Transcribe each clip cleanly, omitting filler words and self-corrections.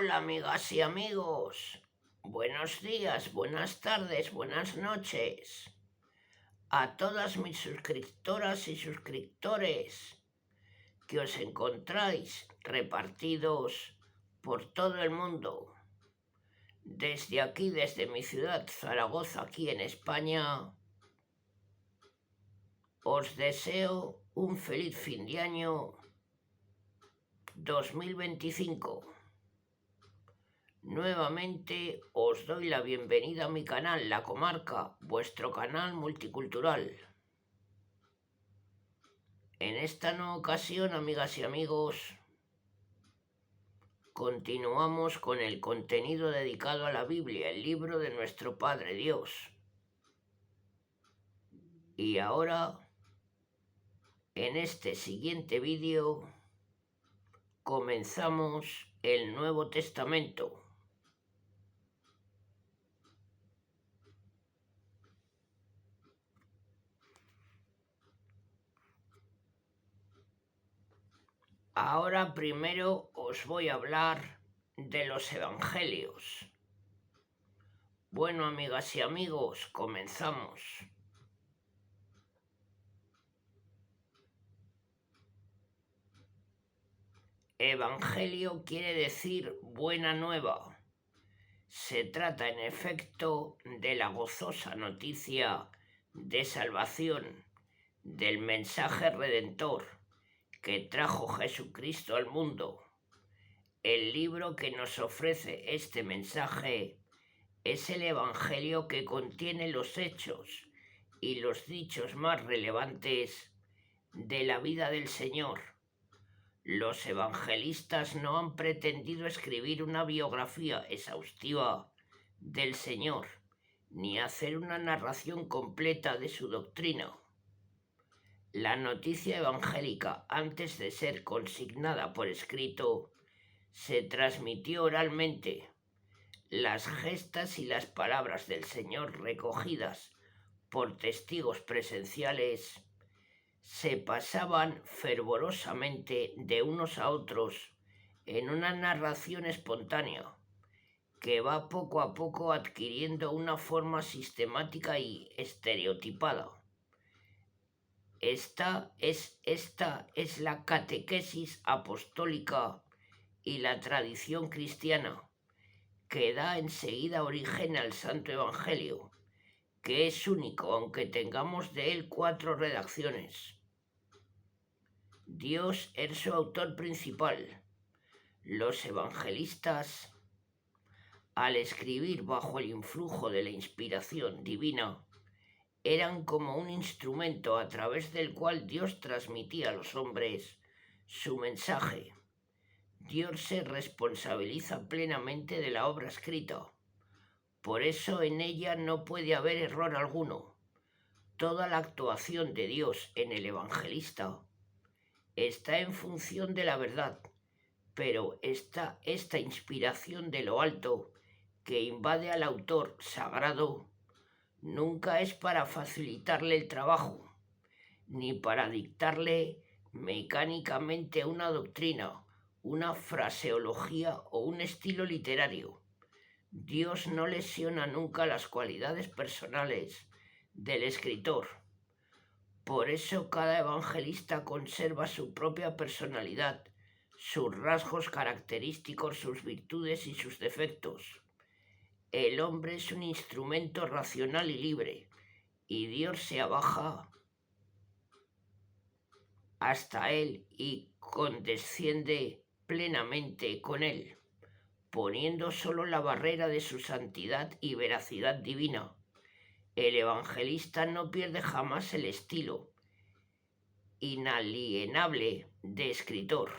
Hola amigas y amigos, buenos días, buenas tardes, buenas noches a todas mis suscriptoras y suscriptores que os encontráis repartidos por todo el mundo. Desde aquí, desde mi ciudad Zaragoza, aquí en España, os deseo un feliz fin de año 2025. Nuevamente os doy la bienvenida a mi canal, La Comarca, vuestro canal multicultural. En esta nueva ocasión, amigas y amigos, continuamos con el contenido dedicado a la Biblia, el libro de nuestro Padre Dios. Y ahora, en este siguiente vídeo, comenzamos el Nuevo Testamento. Ahora primero os voy a hablar de los evangelios. Bueno, amigas y amigos, comenzamos. Evangelio quiere decir buena nueva. Se trata en efecto de la gozosa noticia de salvación, del mensaje redentor que trajo Jesucristo al mundo. El libro que nos ofrece este mensaje es el Evangelio que contiene los hechos y los dichos más relevantes de la vida del Señor. Los evangelistas no han pretendido escribir una biografía exhaustiva del Señor, ni hacer una narración completa de su doctrina. La noticia evangélica, antes de ser consignada por escrito, se transmitió oralmente. Las gestas y las palabras del Señor recogidas por testigos presenciales se pasaban fervorosamente de unos a otros en una narración espontánea que va poco a poco adquiriendo una forma sistemática y estereotipada. Esta es la catequesis apostólica y la tradición cristiana que da enseguida origen al Santo Evangelio, que es único aunque tengamos de él 4 redacciones. Dios es su autor principal. Los evangelistas, al escribir bajo el influjo de la inspiración divina, eran como un instrumento a través del cual Dios transmitía a los hombres su mensaje. Dios se responsabiliza plenamente de la obra escrita. Por eso en ella no puede haber error alguno. Toda la actuación de Dios en el evangelista está en función de la verdad, pero esta inspiración de lo alto que invade al autor sagrado nunca es para facilitarle el trabajo, ni para dictarle mecánicamente una doctrina, una fraseología o un estilo literario. Dios no lesiona nunca las cualidades personales del escritor. Por eso cada evangelista conserva su propia personalidad, sus rasgos característicos, sus virtudes y sus defectos. El hombre es un instrumento racional y libre, y Dios se abaja hasta él y condesciende plenamente con él, poniendo solo la barrera de su santidad y veracidad divina. El evangelista no pierde jamás el estilo inalienable de escritor.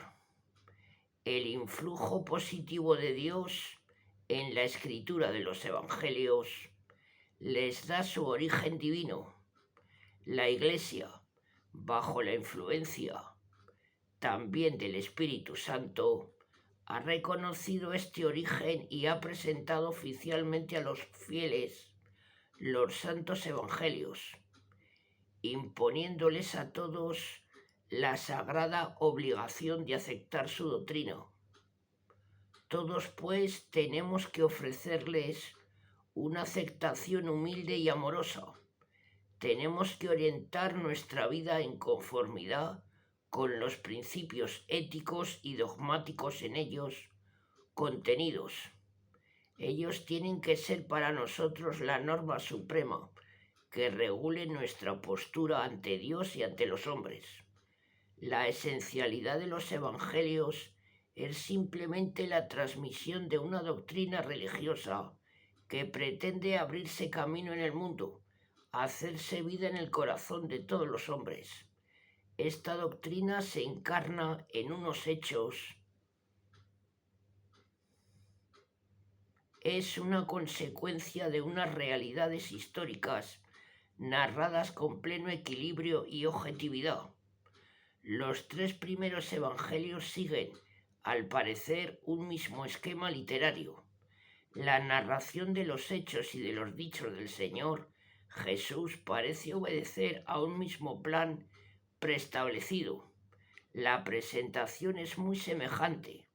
El influjo positivo de Dios en la escritura de los evangelios les da su origen divino. La Iglesia, bajo la influencia también del Espíritu Santo, ha reconocido este origen y ha presentado oficialmente a los fieles los santos evangelios, imponiéndoles a todos la sagrada obligación de aceptar su doctrina. Todos, pues, tenemos que ofrecerles una aceptación humilde y amorosa. Tenemos que orientar nuestra vida en conformidad con los principios éticos y dogmáticos en ellos contenidos. Ellos tienen que ser para nosotros la norma suprema que regule nuestra postura ante Dios y ante los hombres. La esencialidad de los evangelios es simplemente la transmisión de una doctrina religiosa que pretende abrirse camino en el mundo, hacerse vida en el corazón de todos los hombres. Esta doctrina se encarna en unos hechos. Es una consecuencia de unas realidades históricas narradas con pleno equilibrio y objetividad. Los tres primeros evangelios siguen, al parecer, un mismo esquema literario. La narración de los hechos y de los dichos del Señor Jesús parece obedecer a un mismo plan preestablecido. La presentación es muy semejante,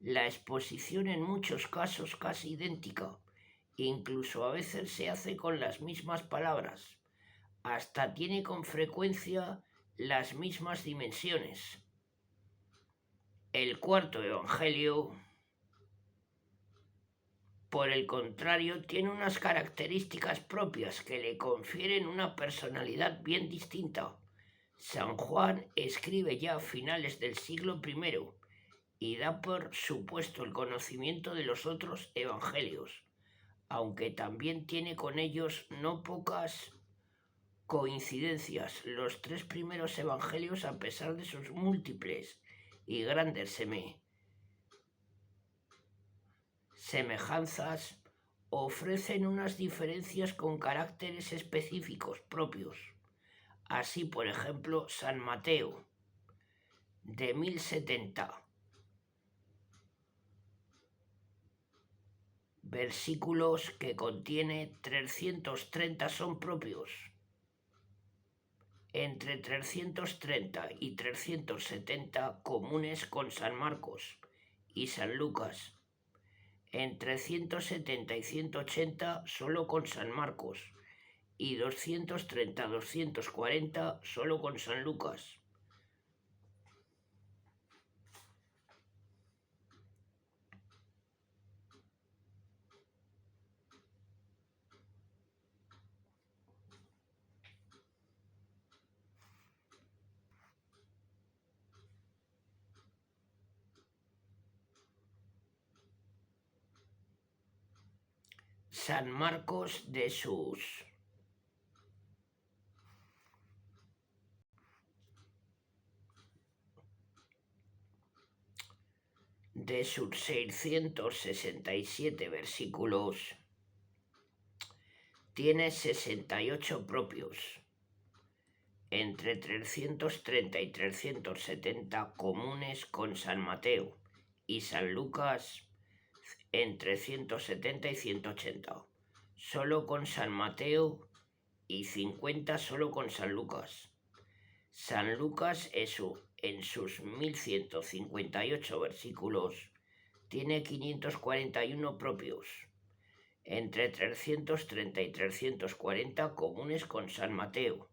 la exposición en muchos casos casi idéntica, incluso a veces se hace con las mismas palabras, hasta tiene con frecuencia las mismas dimensiones. El cuarto evangelio, por el contrario, tiene unas características propias que le confieren una personalidad bien distinta. San Juan escribe ya a finales del siglo I y da por supuesto el conocimiento de los otros evangelios, aunque también tiene con ellos no pocas coincidencias. Los tres primeros evangelios, a pesar de sus múltiples y grandes semejanzas, ofrecen unas diferencias con caracteres específicos propios. Así, por ejemplo, San Mateo, de 1070, versículos que contiene 330 son propios. Entre 330 y 370 comunes con San Marcos y San Lucas. Entre 170 y 180 solo con San Marcos y 230-240 solo con San Lucas. San Marcos de sus 667 versículos, tiene 68 propios. Entre 330 y 370 comunes con San Mateo y San Lucas, entre 170 y 180 solo con San Mateo y 50 solo con San Lucas. San Lucas en sus 1158 versículos tiene 541 propios, entre 330 y 340 comunes con San Mateo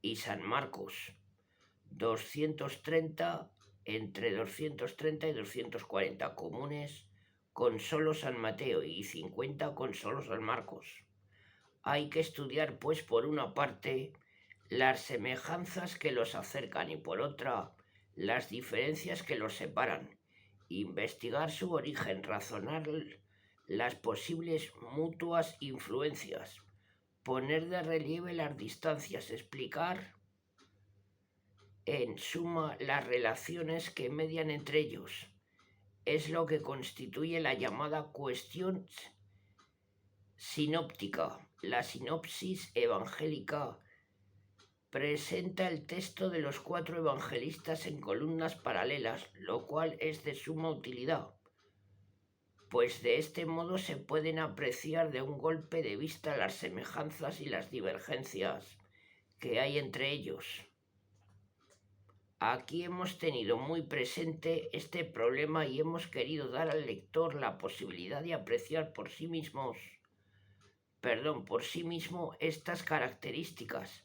y San Marcos, 230 entre 230 y 240 comunes con solo San Mateo y 50 con solo San Marcos. Hay que estudiar, pues, por una parte, las semejanzas que los acercan y por otra, las diferencias que los separan, investigar su origen, razonar las posibles mutuas influencias, poner de relieve las distancias, explicar en suma las relaciones que median entre ellos. Es lo que constituye la llamada cuestión sinóptica. La sinopsis evangélica presenta el texto de los 4 evangelistas en columnas paralelas, lo cual es de suma utilidad, pues de este modo se pueden apreciar de un golpe de vista las semejanzas y las divergencias que hay entre ellos. Aquí hemos tenido muy presente este problema y hemos querido dar al lector la posibilidad de apreciar por sí mismo estas características.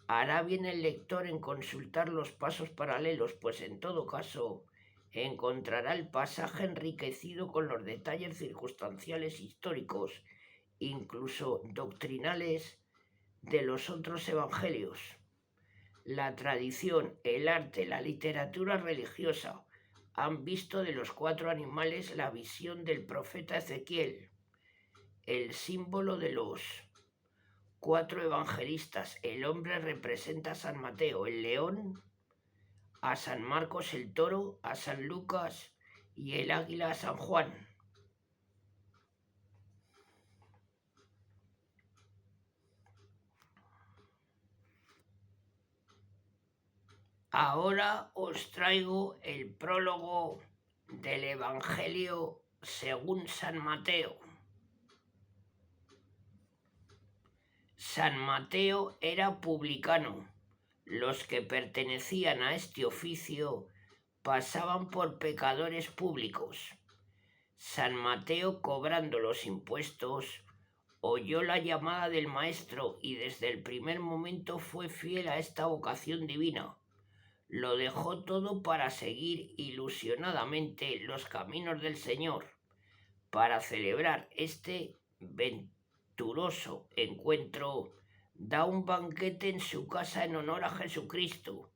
Hará bien el lector en consultar los pasos paralelos, pues en todo caso encontrará el pasaje enriquecido con los detalles circunstanciales históricos, incluso doctrinales, de los otros evangelios. La tradición, el arte, la literatura religiosa han visto de los 4 animales la visión del profeta Ezequiel, el símbolo de los 4 evangelistas. El hombre representa a San Mateo, el león a San Marcos el toro, a San Lucas y el águila a San Juan. Ahora os traigo el prólogo del Evangelio según San Mateo. San Mateo era publicano. Los que pertenecían a este oficio pasaban por pecadores públicos. San Mateo, cobrando los impuestos, oyó la llamada del Maestro y desde el primer momento fue fiel a esta vocación divina. Lo dejó todo para seguir ilusionadamente los caminos del Señor, para celebrar este venturoso encuentro. Da un banquete en su casa en honor a Jesucristo,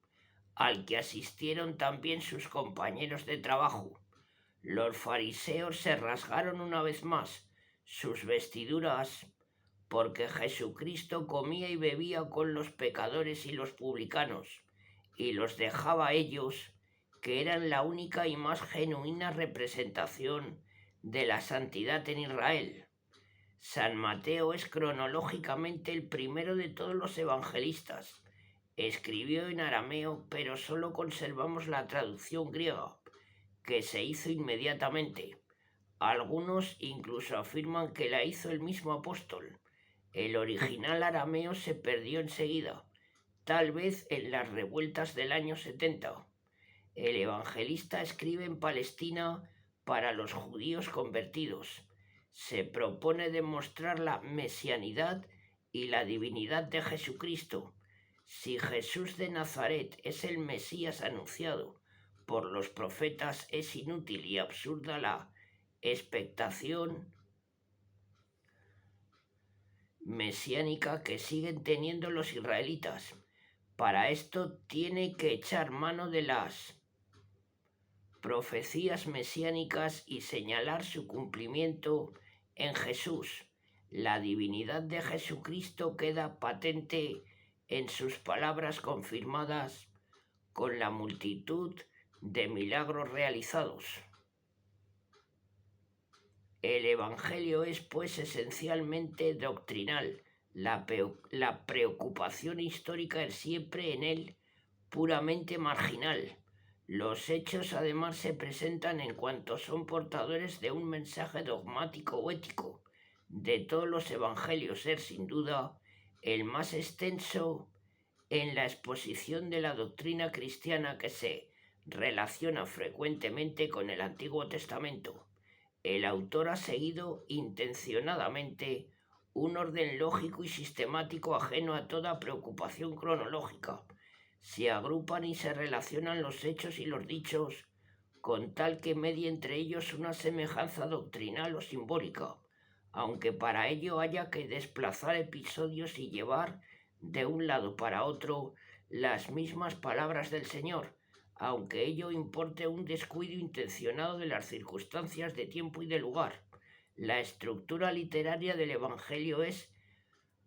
al que asistieron también sus compañeros de trabajo. Los fariseos se rasgaron una vez más sus vestiduras porque Jesucristo comía y bebía con los pecadores y los publicanos, y los dejaba a ellos, que eran la única y más genuina representación de la santidad en Israel. San Mateo es cronológicamente el primero de todos los evangelistas. Escribió en arameo, pero solo conservamos la traducción griega, que se hizo inmediatamente. Algunos incluso afirman que la hizo el mismo apóstol. El original arameo se perdió enseguida, tal vez en las revueltas del año 70. El evangelista escribe en Palestina para los judíos convertidos. Se propone demostrar la mesianidad y la divinidad de Jesucristo. Si Jesús de Nazaret es el Mesías anunciado por los profetas, es inútil y absurda la expectación mesiánica que siguen teniendo los israelitas. Para esto tiene que echar mano de las profecías mesiánicas y señalar su cumplimiento en Jesús. La divinidad de Jesucristo queda patente en sus palabras confirmadas con la multitud de milagros realizados. El Evangelio es, pues, esencialmente doctrinal. La preocupación histórica es siempre en él puramente marginal. Los hechos además se presentan en cuanto son portadores de un mensaje dogmático o ético. De todos los evangelios es sin duda el más extenso en la exposición de la doctrina cristiana, que se relaciona frecuentemente con el Antiguo Testamento. El autor ha seguido intencionadamente un orden lógico y sistemático ajeno a toda preocupación cronológica. Se agrupan y se relacionan los hechos y los dichos con tal que medie entre ellos una semejanza doctrinal o simbólica, aunque para ello haya que desplazar episodios y llevar de un lado para otro las mismas palabras del Señor, aunque ello importe un descuido intencionado de las circunstancias de tiempo y de lugar. La estructura literaria del Evangelio es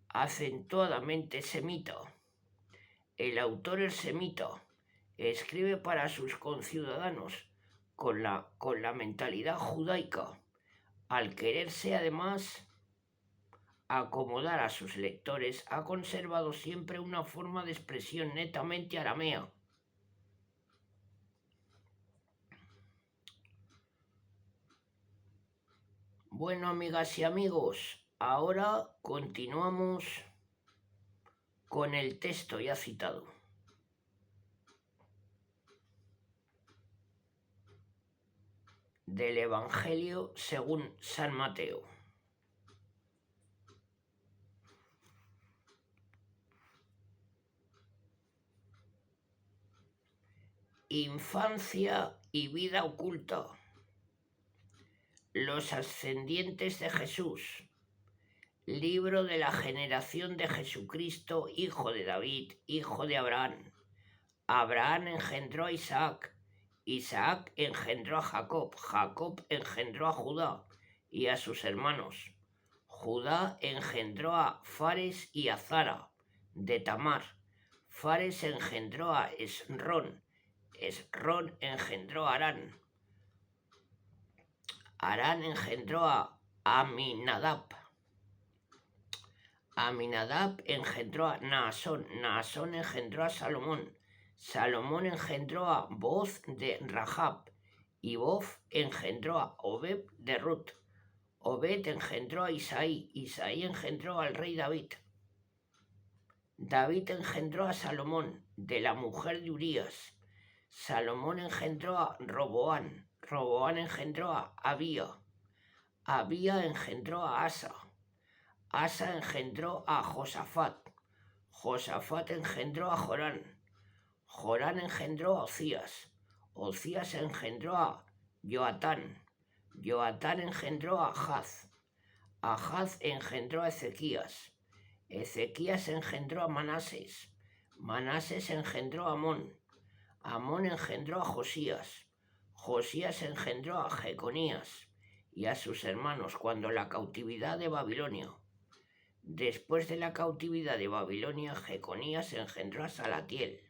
acentuadamente semita. El autor es semita, escribe para sus conciudadanos con la mentalidad judaica, al quererse además acomodar a sus lectores, ha conservado siempre una forma de expresión netamente aramea. Bueno, amigas y amigos, ahora continuamos con el texto ya citado. del Evangelio según San Mateo. Infancia y vida oculta. Los ascendientes de Jesús. Libro de la generación de Jesucristo, hijo de David, hijo de Abraham. Abraham engendró a Isaac. Isaac engendró a Jacob. Jacob engendró a Judá y a sus hermanos. Judá engendró a Fares y a Zara de Tamar. Fares engendró a Esrón. Esrón engendró a Arán. Arán engendró a Aminadab. Aminadab engendró a Naasón. Naasón engendró a Salomón. Salomón engendró a Boz de Rahab. Y Boz engendró a Obed de Ruth. Obed engendró a Isaí. Isaí engendró al rey David. David engendró a Salomón de la mujer de Urías. Salomón engendró a Roboán. Roboán engendró a Abía. Abía engendró a Asa. Asa engendró a Josafat. Josafat engendró a Jorán. Jorán engendró a Ocías. Ocías engendró a Joatán. Joatán engendró a Ahaz. Ahaz engendró a Ezequías. Ezequías engendró a Manases. Manases engendró a Amón. Amón engendró a Josías. Josías engendró a Jeconías y a sus hermanos cuando la cautividad de Babilonia. Después de la cautividad de Babilonia, Jeconías engendró a Salatiel.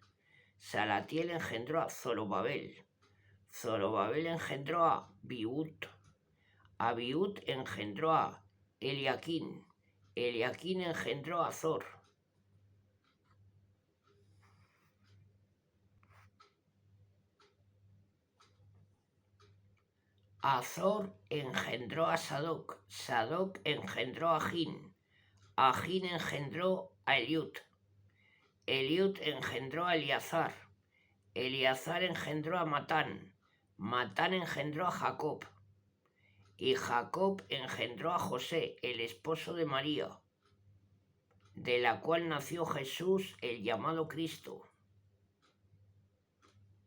Salatiel engendró a Zorobabel. Zorobabel engendró a Abiud. Abiud engendró a Eliaquín. Eliaquín engendró a Azor. Azor engendró a Sadoc. Sadoc engendró a Agín. Agín engendró a Eliud. Eliud engendró a Eleazar. Eleazar engendró a Matán. Matán engendró a Jacob. Y Jacob engendró a José, el esposo de María, de la cual nació Jesús, el llamado Cristo.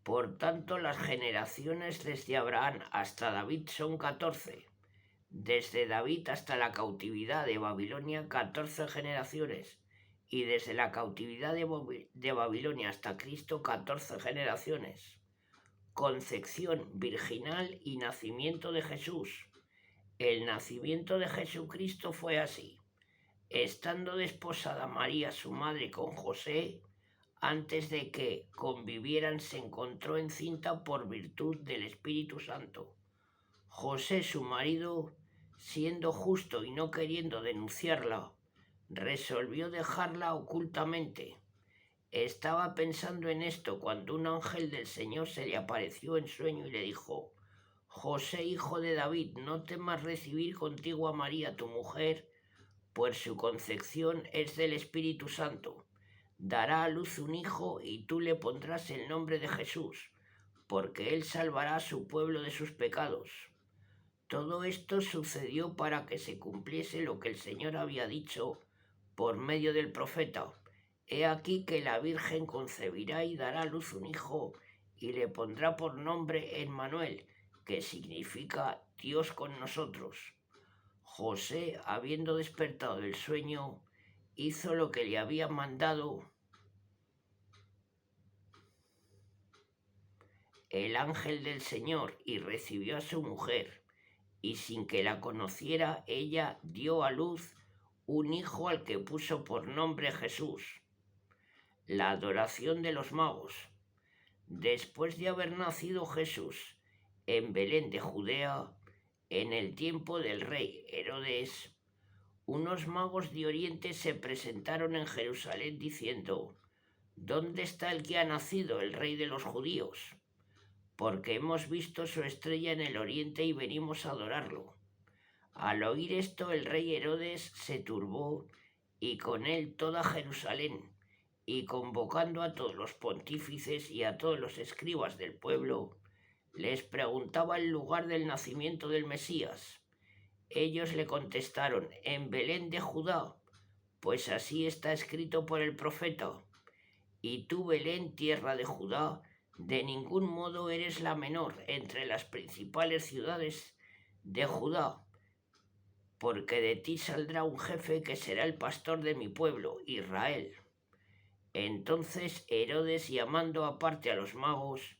Por tanto, las generaciones desde Abraham hasta David son 14. Desde David hasta la cautividad de Babilonia, 14 generaciones. Y desde la cautividad de Babilonia hasta Cristo, 14 generaciones. Concepción virginal y nacimiento de Jesús. El nacimiento de Jesucristo fue así. Estando desposada María, su madre, con José, antes de que convivieran, se encontró encinta por virtud del Espíritu Santo. José, su marido, siendo justo y no queriendo denunciarla, resolvió dejarla ocultamente. Estaba pensando en esto cuando un ángel del Señor se le apareció en sueño y le dijo: José, hijo de David, no temas recibir contigo a María, tu mujer, pues su concepción es del Espíritu Santo. Dará a luz un hijo y tú le pondrás el nombre de Jesús, porque él salvará a su pueblo de sus pecados. Todo esto sucedió para que se cumpliese lo que el Señor había dicho por medio del profeta: He aquí que la Virgen concebirá y dará a luz un hijo y le pondrá por nombre Emmanuel, que significa Dios con nosotros. José, habiendo despertado del sueño, hizo lo que le había mandado el ángel del Señor y recibió a su mujer, y sin que la conociera, ella dio a luz un hijo al que puso por nombre Jesús. La adoración de los magos. Después de haber nacido Jesús en Belén de Judea, en el tiempo del rey Herodes, unos magos de Oriente se presentaron en Jerusalén diciendo: ¿Dónde está el que ha nacido, el rey de los judíos? Porque hemos visto su estrella en el oriente y venimos a adorarlo. Al oír esto, el rey Herodes se turbó y con él toda Jerusalén, y convocando a todos los pontífices y a todos los escribas del pueblo, les preguntaba el lugar del nacimiento del Mesías. Ellos le contestaron: en Belén de Judá, pues así está escrito por el profeta. Y tú, Belén, tierra de Judá, de ningún modo eres la menor entre las principales ciudades de Judá, porque de ti saldrá un jefe que será el pastor de mi pueblo, Israel. Entonces Herodes, llamando aparte a los magos,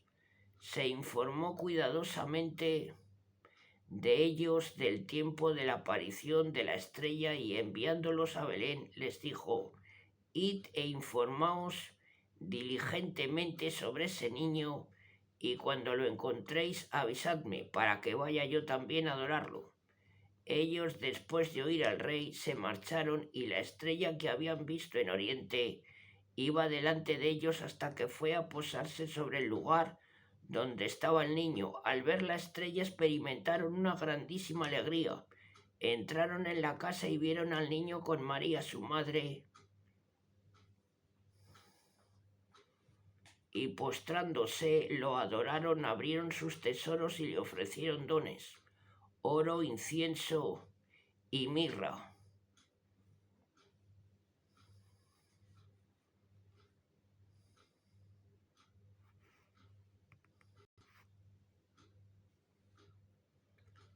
se informó cuidadosamente de ellos del tiempo de la aparición de la estrella y enviándolos a Belén les dijo: id e informaos diligentemente sobre ese niño, y cuando lo encontréis avisadme para que vaya yo también a adorarlo. Ellos, después de oír al rey, se marcharon, y la estrella que habían visto en oriente iba delante de ellos hasta que fue a posarse sobre el lugar donde estaba el niño. Al ver la estrella experimentaron una grandísima alegría. Entraron en la casa y vieron al niño con María, su madre, y postrándose lo adoraron, abrieron sus tesoros y le ofrecieron dones: oro, incienso y mirra.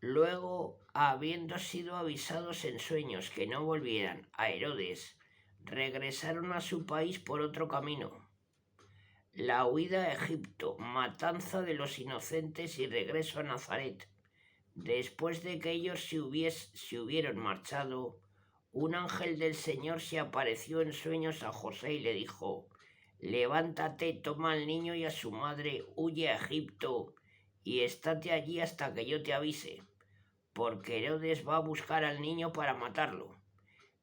Luego, habiendo sido avisados en sueños que no volvieran a Herodes, regresaron a su país por otro camino. La huida a Egipto, matanza de los inocentes y regreso a Nazaret. Después de que ellos se hubieron marchado, un ángel del Señor se apareció en sueños a José y le dijo: levántate, toma al niño y a su madre, huye a Egipto y estate allí hasta que yo te avise, porque Herodes va a buscar al niño para matarlo.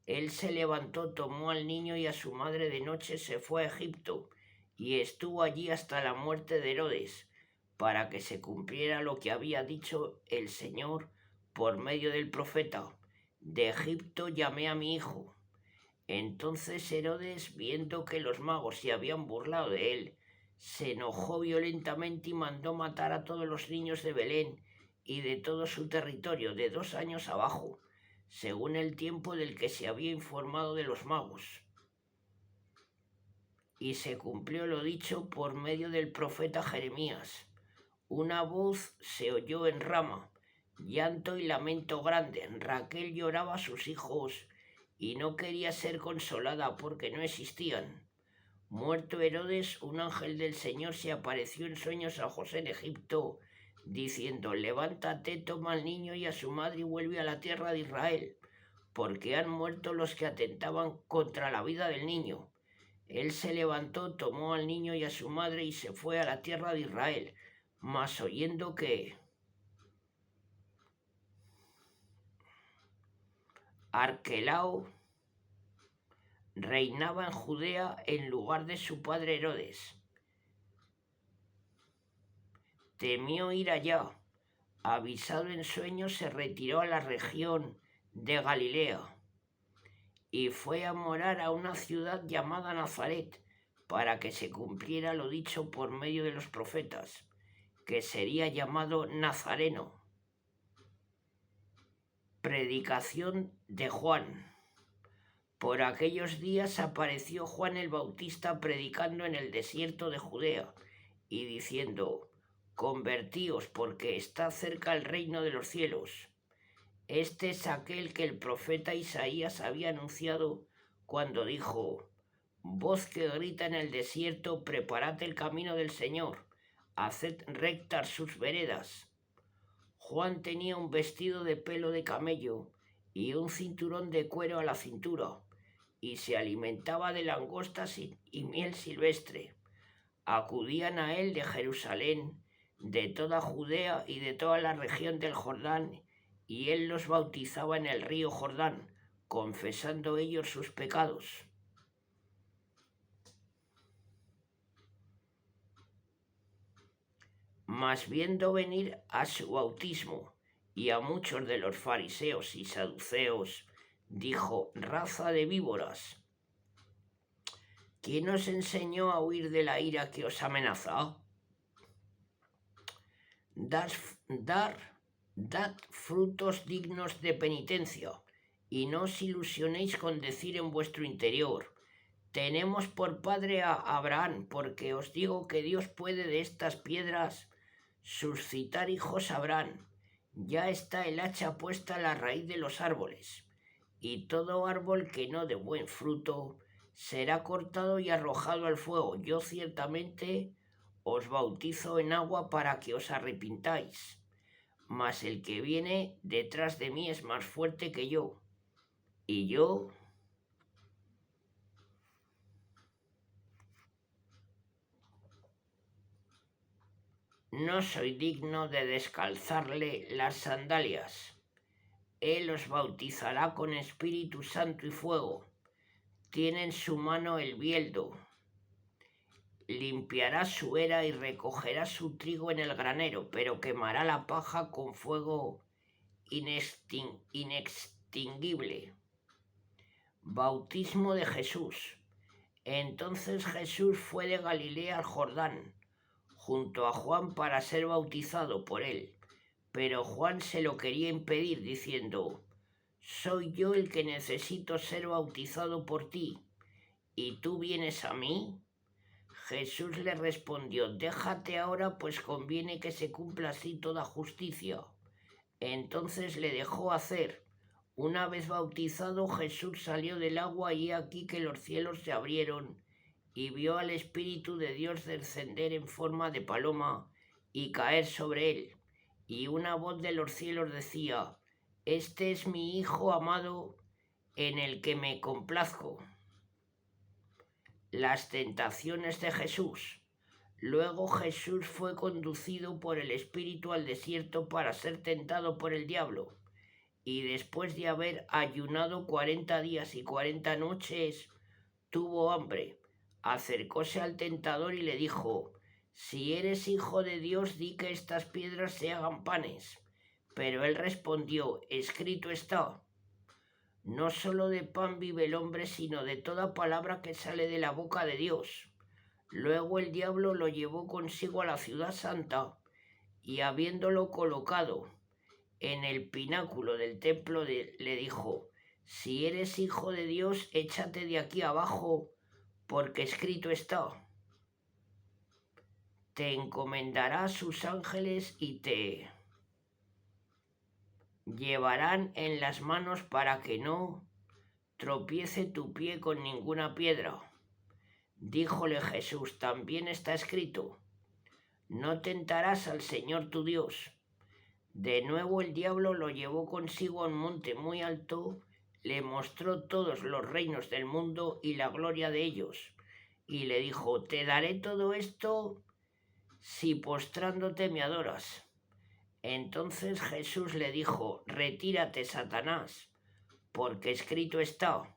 Él se levantó, tomó al niño y a su madre de noche, se fue a Egipto y estuvo allí hasta la muerte de Herodes, para que se cumpliera lo que había dicho el Señor por medio del profeta: de Egipto llamé a mi hijo. Entonces Herodes, viendo que los magos se habían burlado de él, se enojó violentamente y mandó matar a todos los niños de Belén y de todo su territorio, de 2 años abajo, según el tiempo del que se había informado de los magos. Y se cumplió lo dicho por medio del profeta Jeremías. Una voz se oyó en Rama, llanto y lamento grande. Raquel lloraba a sus hijos y no quería ser consolada porque no existían. Muerto Herodes, un ángel del Señor se apareció en sueños a José en Egipto, diciendo: levántate, toma al niño y a su madre y vuelve a la tierra de Israel, porque han muerto los que atentaban contra la vida del niño. Él se levantó, tomó al niño y a su madre y se fue a la tierra de Israel. Mas oyendo que Arquelao reinaba en Judea en lugar de su padre Herodes, temió ir allá. Avisado en sueños, se retiró a la región de Galilea y fue a morar a una ciudad llamada Nazaret, para que se cumpliera lo dicho por medio de los profetas, que sería llamado Nazareno. Predicación de Juan. Por aquellos días apareció Juan el Bautista predicando en el desierto de Judea y diciendo: convertíos, porque está cerca el reino de los cielos. Este es aquel que el profeta Isaías había anunciado cuando dijo: voz que grita en el desierto, preparad el camino del Señor, haced rectas sus veredas. Juan tenía un vestido de pelo de camello y un cinturón de cuero a la cintura, y se alimentaba de langostas y miel silvestre. Acudían a él de Jerusalén, de toda Judea y de toda la región del Jordán, y él los bautizaba en el río Jordán, confesando ellos sus pecados. Mas viendo venir a su bautismo y a muchos de los fariseos y saduceos, dijo: raza de víboras, ¿quién os enseñó a huir de la ira que os amenaza? dar, dad frutos dignos de penitencia, y no os ilusionéis con decir en vuestro interior: tenemos por padre a Abraham, porque os digo que Dios puede de estas piedras suscitar hijos a Abraham. Ya está el hacha puesta a la raíz de los árboles, y todo árbol que no dé buen fruto será cortado y arrojado al fuego. Yo ciertamente os bautizo en agua para que os arrepintáis, mas el que viene detrás de mí es más fuerte que yo, y yo no soy digno de descalzarle las sandalias. Él os bautizará con Espíritu Santo y fuego. Tiene en su mano el bieldo. Limpiará su era y recogerá su trigo en el granero, pero quemará la paja con fuego inextinguible. Bautismo de Jesús. Entonces Jesús fue de Galilea al Jordán, junto a Juan, para ser bautizado por él. Pero Juan se lo quería impedir, diciendo: ¿soy yo el que necesito ser bautizado por ti, y tú vienes a mí? Jesús le respondió: déjate ahora, pues conviene que se cumpla así toda justicia. Entonces le dejó hacer. Una vez bautizado, Jesús salió del agua, y aquí que los cielos se abrieron, y vio al Espíritu de Dios descender en forma de paloma y caer sobre él. Y una voz de los cielos decía: este es mi Hijo amado, en el que me complazco. Las tentaciones de Jesús. Luego Jesús fue conducido por el Espíritu al desierto para ser tentado por el diablo. Y después de haber ayunado 40 días y 40 noches, tuvo hambre. Acercóse al tentador y le dijo: si eres hijo de Dios, di que estas piedras se hagan panes. Pero él respondió: escrito está, no solo de pan vive el hombre, sino de toda palabra que sale de la boca de Dios. Luego el diablo lo llevó consigo a la ciudad santa, y habiéndolo colocado en el pináculo del templo, le dijo: si eres hijo de Dios, échate de aquí abajo, porque escrito está: te encomendará a sus ángeles y te llevarán en las manos para que no tropiece tu pie con ninguna piedra. Díjole Jesús: también está escrito: no tentarás al Señor tu Dios. De nuevo el diablo lo llevó consigo a un monte muy alto, le mostró todos los reinos del mundo y la gloria de ellos, y le dijo: te daré todo esto si postrándote me adoras. Entonces Jesús le dijo: retírate, Satanás, porque escrito está: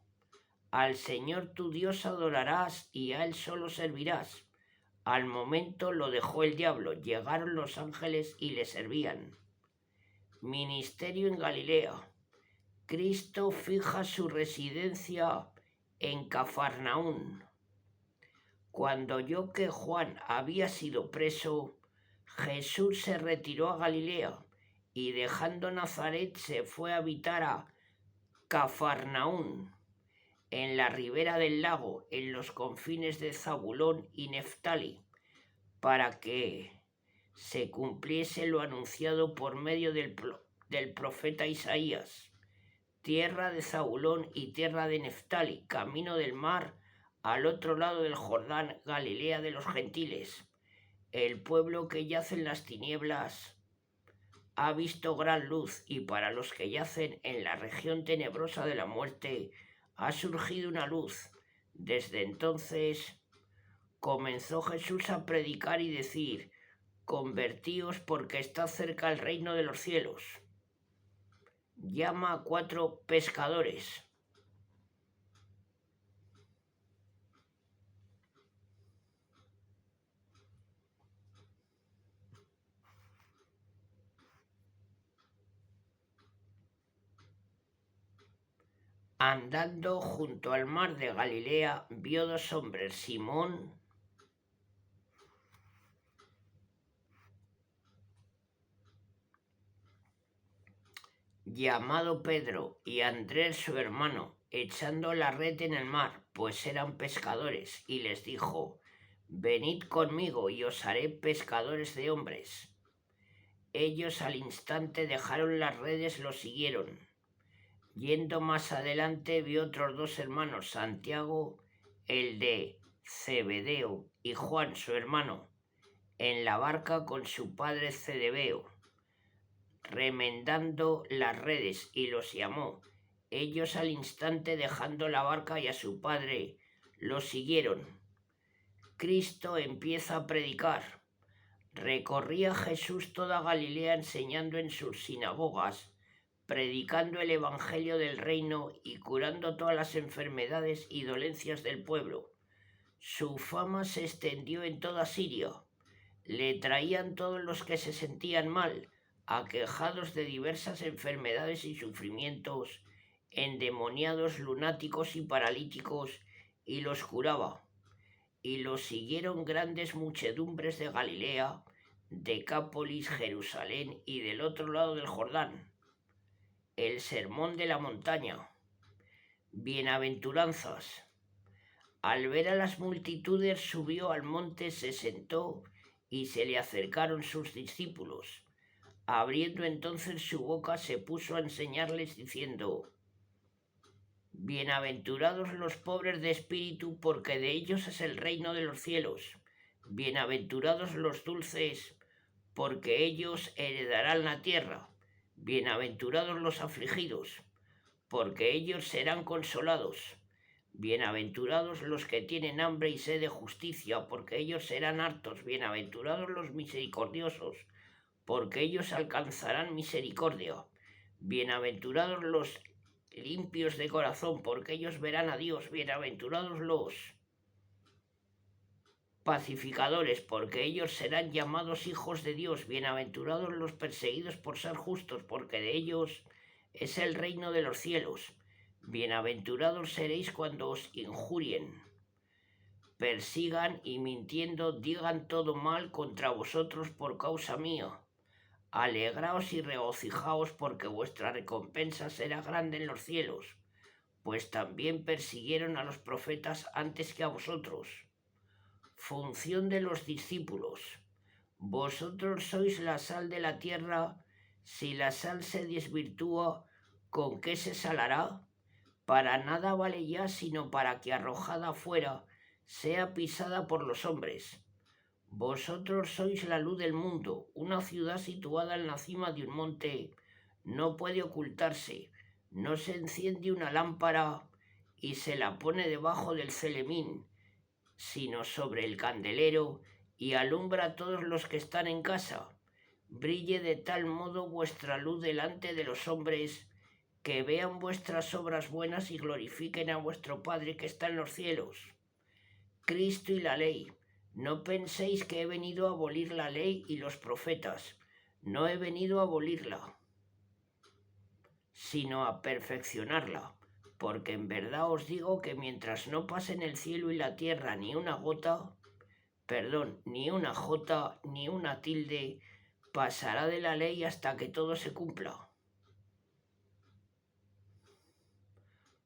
al Señor tu Dios adorarás y a él solo servirás. Al momento lo dejó el diablo, llegaron los ángeles y le servían. Ministerio en Galilea. Cristo fija su residencia en Cafarnaún. Cuando oyó que Juan había sido preso, Jesús se retiró a Galilea, y dejando Nazaret se fue a habitar a Cafarnaún, en la ribera del lago, en los confines de Zabulón y Neftali, para que se cumpliese lo anunciado por medio del profeta Isaías: tierra de Zabulón y tierra de Neftali, camino del mar, al otro lado del Jordán, Galilea de los gentiles. El pueblo que yace en las tinieblas ha visto gran luz, y para los que yacen en la región tenebrosa de la muerte ha surgido una luz. Desde entonces comenzó Jesús a predicar y decir: convertíos, porque está cerca el reino de los cielos. Llama a 4 pescadores. Andando junto al mar de Galilea, vio 2 hombres, Simón llamado Pedro, y Andrés su hermano, echando la red en el mar, pues eran pescadores, y les dijo: Venid conmigo y os haré pescadores de hombres. Ellos al instante dejaron las redes, lo siguieron. Yendo más adelante vio otros dos hermanos, Santiago, el de Zebedeo, y Juan, su hermano, en la barca con su padre Zebedeo, remendando las redes, y los llamó. Ellos al instante, dejando la barca y a su padre, lo siguieron. Cristo empieza a predicar. Recorría Jesús toda Galilea, enseñando en sus sinagogas, predicando el evangelio del reino y curando todas las enfermedades y dolencias del pueblo. Su fama se extendió en toda Siria. Le traían todos los que se sentían mal, aquejados de diversas enfermedades y sufrimientos, endemoniados, lunáticos y paralíticos, y los curaba. Y los siguieron grandes muchedumbres de Galilea, Decápolis, Jerusalén y del otro lado del Jordán. El sermón de la montaña. Bienaventuranzas. Al ver a las multitudes, subió al monte, se sentó, y se le acercaron sus discípulos. Abriendo entonces su boca, se puso a enseñarles, diciendo: Bienaventurados los pobres de espíritu, porque de ellos es el reino de los cielos. Bienaventurados los dulces, porque ellos heredarán la tierra. Bienaventurados los afligidos, porque ellos serán consolados. Bienaventurados los que tienen hambre y sed de justicia, porque ellos serán hartos. Bienaventurados los misericordiosos, porque ellos alcanzarán misericordia. Bienaventurados los limpios de corazón, porque ellos verán a Dios. Bienaventurados los pacificadores, porque ellos serán llamados hijos de Dios. Bienaventurados los perseguidos por ser justos, porque de ellos es el reino de los cielos. Bienaventurados seréis cuando os injurien, persigan y mintiendo digan todo mal contra vosotros por causa mía. Alegraos y regocijaos, porque vuestra recompensa será grande en los cielos, pues también persiguieron a los profetas antes que a vosotros. Función de los discípulos. Vosotros sois la sal de la tierra. Si la sal se desvirtúa, ¿con qué se salará? Para nada vale ya, sino para que, arrojada afuera, sea pisada por los hombres. Vosotros sois la luz del mundo. Una ciudad situada en la cima de un monte no puede ocultarse. No se enciende una lámpara y se la pone debajo del celemín, sino sobre el candelero, y alumbra a todos los que están en casa. Brille de tal modo vuestra luz delante de los hombres, que vean vuestras obras buenas y glorifiquen a vuestro Padre que está en los cielos. Cristo y la ley. No penséis que he venido a abolir la ley y los profetas. No he venido a abolirla, sino a perfeccionarla. Porque en verdad os digo que mientras no pasen el cielo y la tierra ni una jota, ni una tilde, pasará de la ley hasta que todo se cumpla.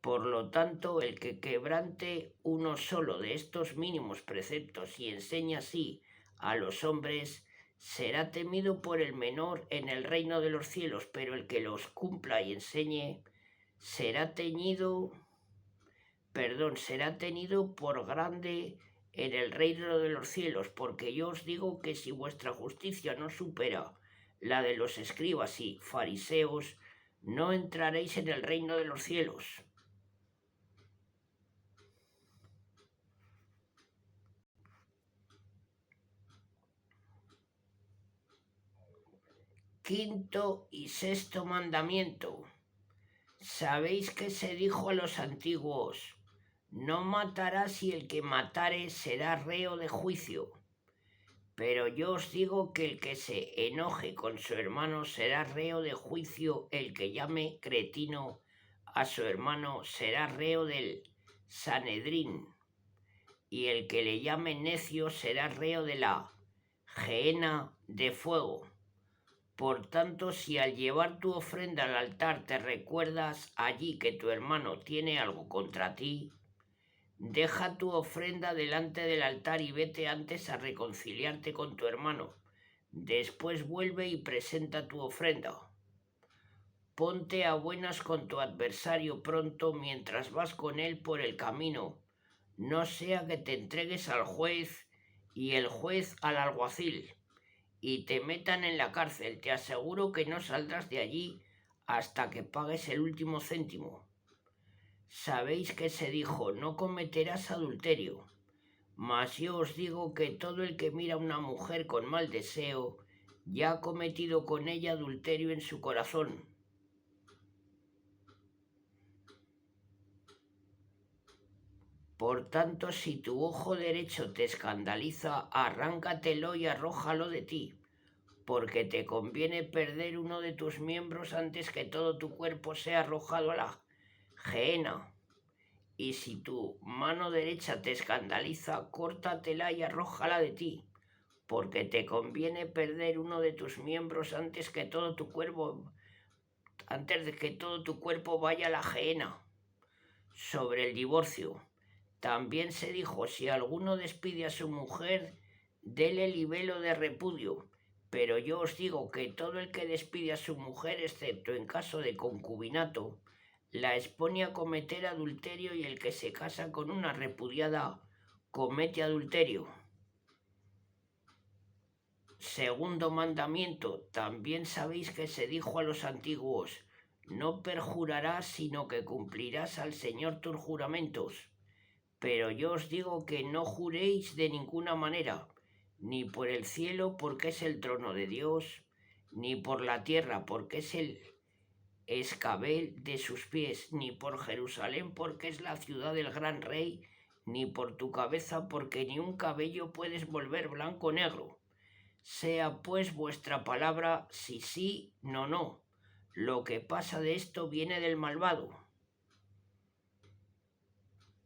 Por lo tanto, el que quebrante uno solo de estos mínimos preceptos y enseña así a los hombres, será temido por el menor en el reino de los cielos, pero el que los cumpla y enseñe será tenido por grande en el reino de los cielos. Porque yo os digo que si vuestra justicia no supera la de los escribas y fariseos, no entraréis en el reino de los cielos. Quinto y sexto mandamiento. Sabéis que se dijo a los antiguos: no matarás, y el que matare será reo de juicio. Pero yo os digo que el que se enoje con su hermano será reo de juicio. El que llame cretino a su hermano será reo del Sanedrín. Y el que le llame necio será reo de la gehenna de fuego. Por tanto, si al llevar tu ofrenda al altar te recuerdas allí que tu hermano tiene algo contra ti, deja tu ofrenda delante del altar y vete antes a reconciliarte con tu hermano. Después vuelve y presenta tu ofrenda. Ponte a buenas con tu adversario pronto mientras vas con él por el camino, no sea que te entregues al juez y el juez al alguacil y te metan en la cárcel. Te aseguro que no saldrás de allí hasta que pagues el último céntimo. Sabéis que se dijo, no cometerás adulterio. Mas yo os digo que todo el que mira a una mujer con mal deseo ya ha cometido con ella adulterio en su corazón. Por tanto, si tu ojo derecho te escandaliza, arráncatelo y arrójalo de ti, porque te conviene perder uno de tus miembros antes que todo tu cuerpo sea arrojado a la gehenna. Y si tu mano derecha te escandaliza, córtatela y arrójala de ti, porque te conviene perder uno de tus miembros antes de que todo tu cuerpo vaya a la gehenna. Sobre el divorcio, también se dijo, si alguno despide a su mujer, dele libelo de repudio. Pero yo os digo que todo el que despide a su mujer, excepto en caso de concubinato, la expone a cometer adulterio, y el que se casa con una repudiada comete adulterio. Segundo mandamiento, también sabéis que se dijo a los antiguos, no perjurarás, sino que cumplirás al Señor tus juramentos. Pero yo os digo que no juréis de ninguna manera, ni por el cielo, porque es el trono de Dios, ni por la tierra, porque es el escabel de sus pies, ni por Jerusalén, porque es la ciudad del gran rey, ni por tu cabeza, porque ni un cabello puedes volver blanco o negro. Sea pues vuestra palabra sí, sí, no, no. Lo que pasa de esto viene del malvado.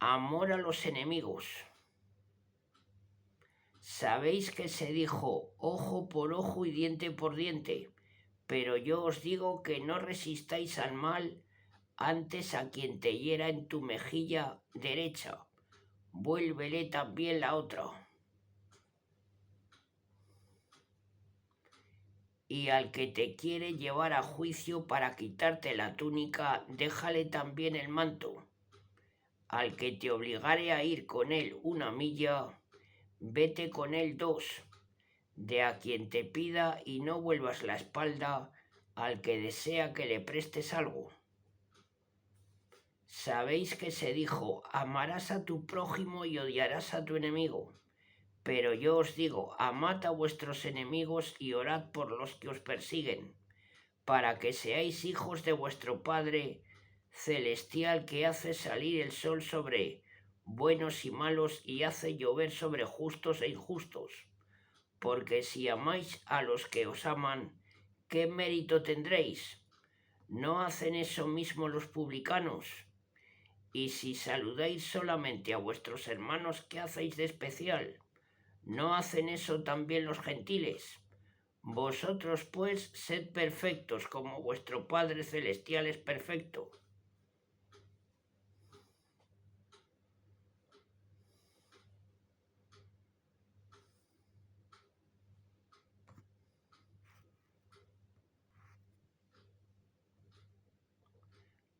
Amor a los enemigos. Sabéis que se dijo ojo por ojo y diente por diente, pero yo os digo que no resistáis al mal, antes a quien te hiera en tu mejilla derecha, vuélvele también la otra. Y al que te quiere llevar a juicio para quitarte la túnica, déjale también el manto. Al que te obligare a ir con él 1 milla, vete con él 2. De a quien te pida y no vuelvas la espalda al que desea que le prestes algo. Sabéis que se dijo, amarás a tu prójimo y odiarás a tu enemigo. Pero yo os digo, amad a vuestros enemigos y orad por los que os persiguen, para que seáis hijos de vuestro Padre celestial, que hace salir el sol sobre buenos y malos y hace llover sobre justos e injustos. Porque si amáis a los que os aman, ¿qué mérito tendréis? ¿No hacen eso mismo los publicanos? Y si saludáis solamente a vuestros hermanos, ¿qué hacéis de especial? ¿No hacen eso también los gentiles? Vosotros pues sed perfectos como vuestro Padre celestial es perfecto.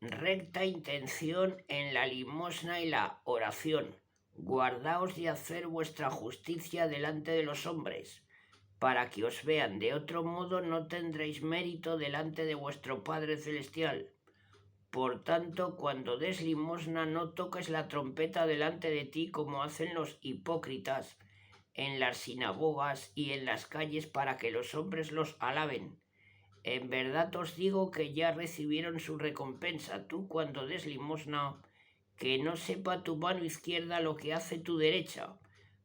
Recta intención en la limosna y la oración. Guardaos de hacer vuestra justicia delante de los hombres, para que os vean. De otro modo no tendréis mérito delante de vuestro Padre celestial. Por tanto, cuando des limosna, no toques la trompeta delante de ti como hacen los hipócritas en las sinagogas y en las calles, para que los hombres los alaben. En verdad os digo que ya recibieron su recompensa. Tú, cuando des limosna, que no sepa tu mano izquierda lo que hace tu derecha,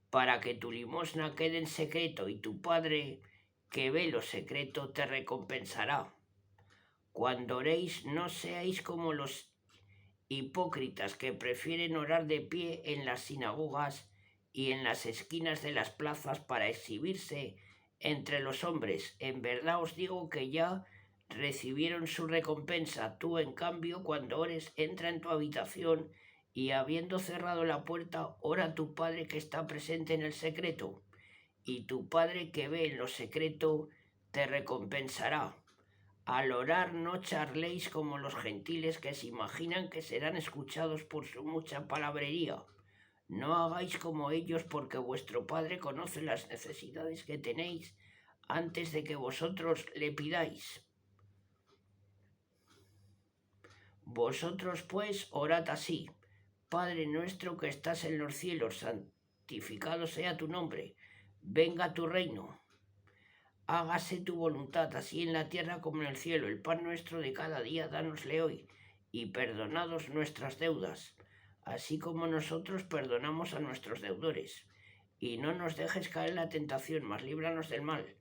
para que tu limosna quede en secreto, y tu Padre, que ve lo secreto, te recompensará. Cuando oréis, no seáis como los hipócritas, que prefieren orar de pie en las sinagogas y en las esquinas de las plazas para exhibirse entre los hombres. En verdad os digo que ya recibieron su recompensa. Tú, en cambio, cuando ores, entra en tu habitación y habiendo cerrado la puerta, ora a tu Padre que está presente en el secreto, y tu Padre que ve en lo secreto te recompensará. Al orar no charléis como los gentiles que se imaginan que serán escuchados por su mucha palabrería. No hagáis como ellos, porque vuestro Padre conoce las necesidades que tenéis antes de que vosotros le pidáis. Vosotros pues orad así: Padre nuestro que estás en los cielos, santificado sea tu nombre. Venga tu reino. Hágase tu voluntad, así en la tierra como en el cielo. El pan nuestro de cada día, dánosle hoy, y perdonados nuestras deudas, así como nosotros perdonamos a nuestros deudores. Y no nos dejes caer en la tentación, mas líbranos del mal.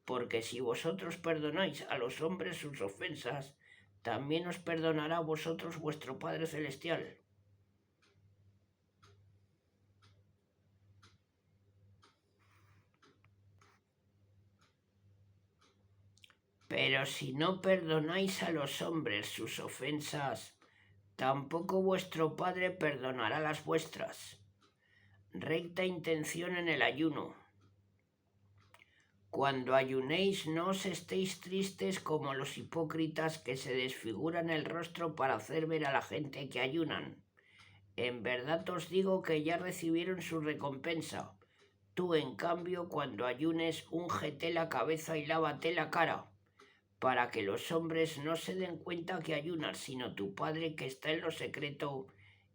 Porque si vosotros perdonáis a los hombres sus ofensas, también os perdonará a vosotros vuestro Padre Celestial. Pero si no perdonáis a los hombres sus ofensas, tampoco vuestro Padre perdonará las vuestras. Recta intención en el ayuno. Cuando ayunéis, no os estéis tristes como los hipócritas que se desfiguran el rostro para hacer ver a la gente que ayunan. En verdad os digo que ya recibieron su recompensa. Tú, en cambio, cuando ayunes, úngete la cabeza y lávate la cara, para que los hombres no se den cuenta que ayunas, sino tu Padre que está en lo secreto,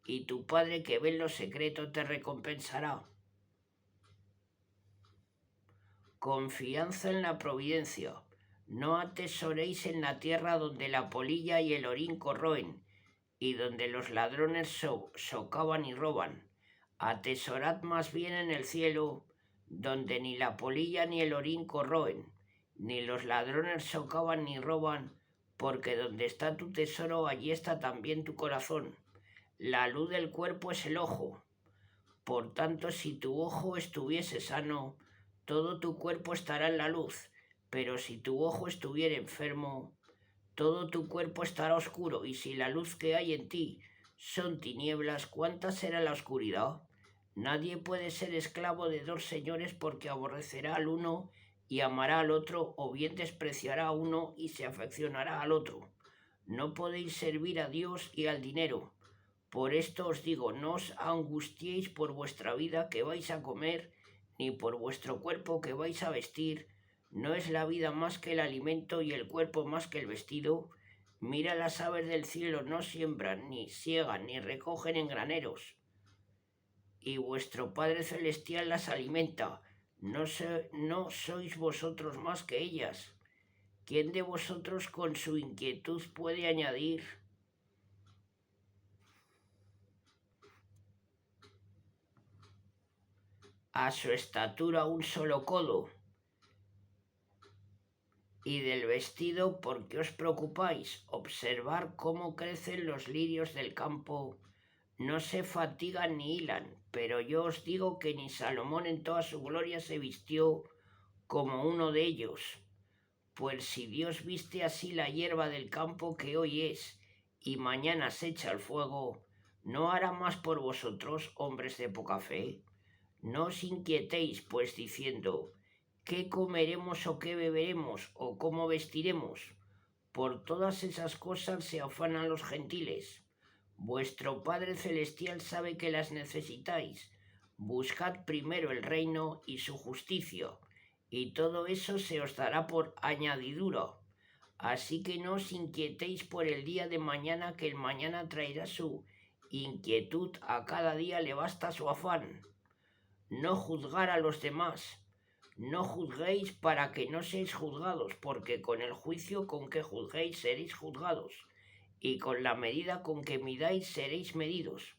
y tu Padre que ve en lo secreto te recompensará. Confianza en la providencia. No atesoréis en la tierra donde la polilla y el orín corroen, y donde los ladrones socavan y roban. Atesorad más bien en el cielo, donde ni la polilla ni el orín corroen, ni los ladrones socavan ni roban, porque donde está tu tesoro, allí está también tu corazón. La luz del cuerpo es el ojo. Por tanto, si tu ojo estuviese sano, todo tu cuerpo estará en la luz, pero si tu ojo estuviera enfermo, todo tu cuerpo estará oscuro. Y si la luz que hay en ti son tinieblas, ¿cuánta será la oscuridad? Nadie puede ser esclavo de dos señores, porque aborrecerá al uno y amará al otro, o bien despreciará a uno y se afeccionará al otro. No podéis servir a Dios y al dinero. Por esto os digo, no os angustiéis por vuestra vida que vais a comer, ni por vuestro cuerpo que vais a vestir. ¿No es la vida más que el alimento y el cuerpo más que el vestido? Mira las aves del cielo, no siembran, ni siegan, ni recogen en graneros, y vuestro Padre Celestial las alimenta. ¿No sois vosotros más que ellas? ¿Quién de vosotros con su inquietud puede añadir a su estatura un solo codo? Y del vestido, ¿por qué os preocupáis? Observar cómo crecen los lirios del campo, no se fatigan ni hilan. Pero yo os digo que ni Salomón en toda su gloria se vistió como uno de ellos. Pues si Dios viste así la hierba del campo, que hoy es y mañana se echa al fuego, ¿no hará más por vosotros, hombres de poca fe? No os inquietéis, pues, diciendo: ¿qué comeremos o qué beberemos o cómo vestiremos? Por todas esas cosas se afanan los gentiles. Vuestro Padre Celestial sabe que las necesitáis. Buscad primero el reino y su justicia, y todo eso se os dará por añadidura. Así que no os inquietéis por el día de mañana, que el mañana traerá su inquietud. A cada día le basta su afán. No juzgar a los demás. No juzguéis para que no seáis juzgados, porque con el juicio con que juzguéis seréis juzgados, y con la medida con que midáis seréis medidos.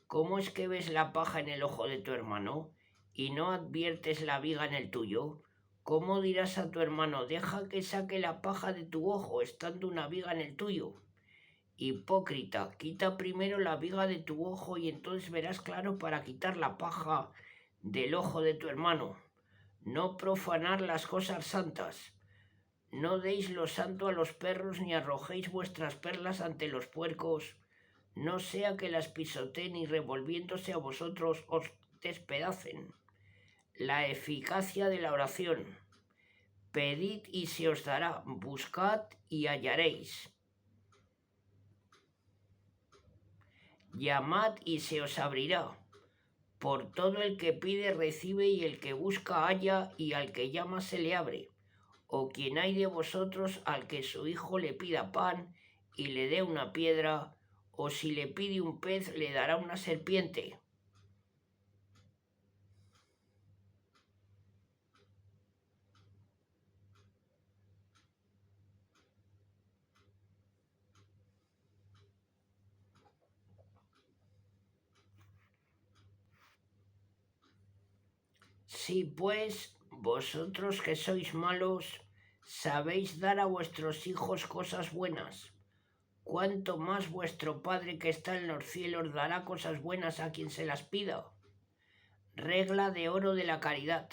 ¿Cómo es que ves la paja en el ojo de tu hermano y no adviertes la viga en el tuyo? ¿Cómo dirás a tu hermano: deja que saque la paja de tu ojo, estando una viga en el tuyo? Hipócrita, quita primero la viga de tu ojo, y entonces verás claro para quitar la paja del ojo de tu hermano. no profanar las cosas santas. No deis lo santo a los perros ni arrojéis vuestras perlas ante los puercos, no sea que las pisoteen y revolviéndose a vosotros os despedacen. La eficacia de la oración. Pedid y se os dará, buscad y hallaréis. Llamad y se os abrirá. Por todo el que pide recibe y el que busca halla y al que llama se le abre. O quien hay de vosotros al que su hijo le pida pan y le dé una piedra, o si le pide un pez le dará una serpiente. Si pues vosotros que sois malos sabéis dar a vuestros hijos cosas buenas, cuánto más vuestro Padre que está en los cielos dará cosas buenas a quien se las pida. Regla de oro de la caridad.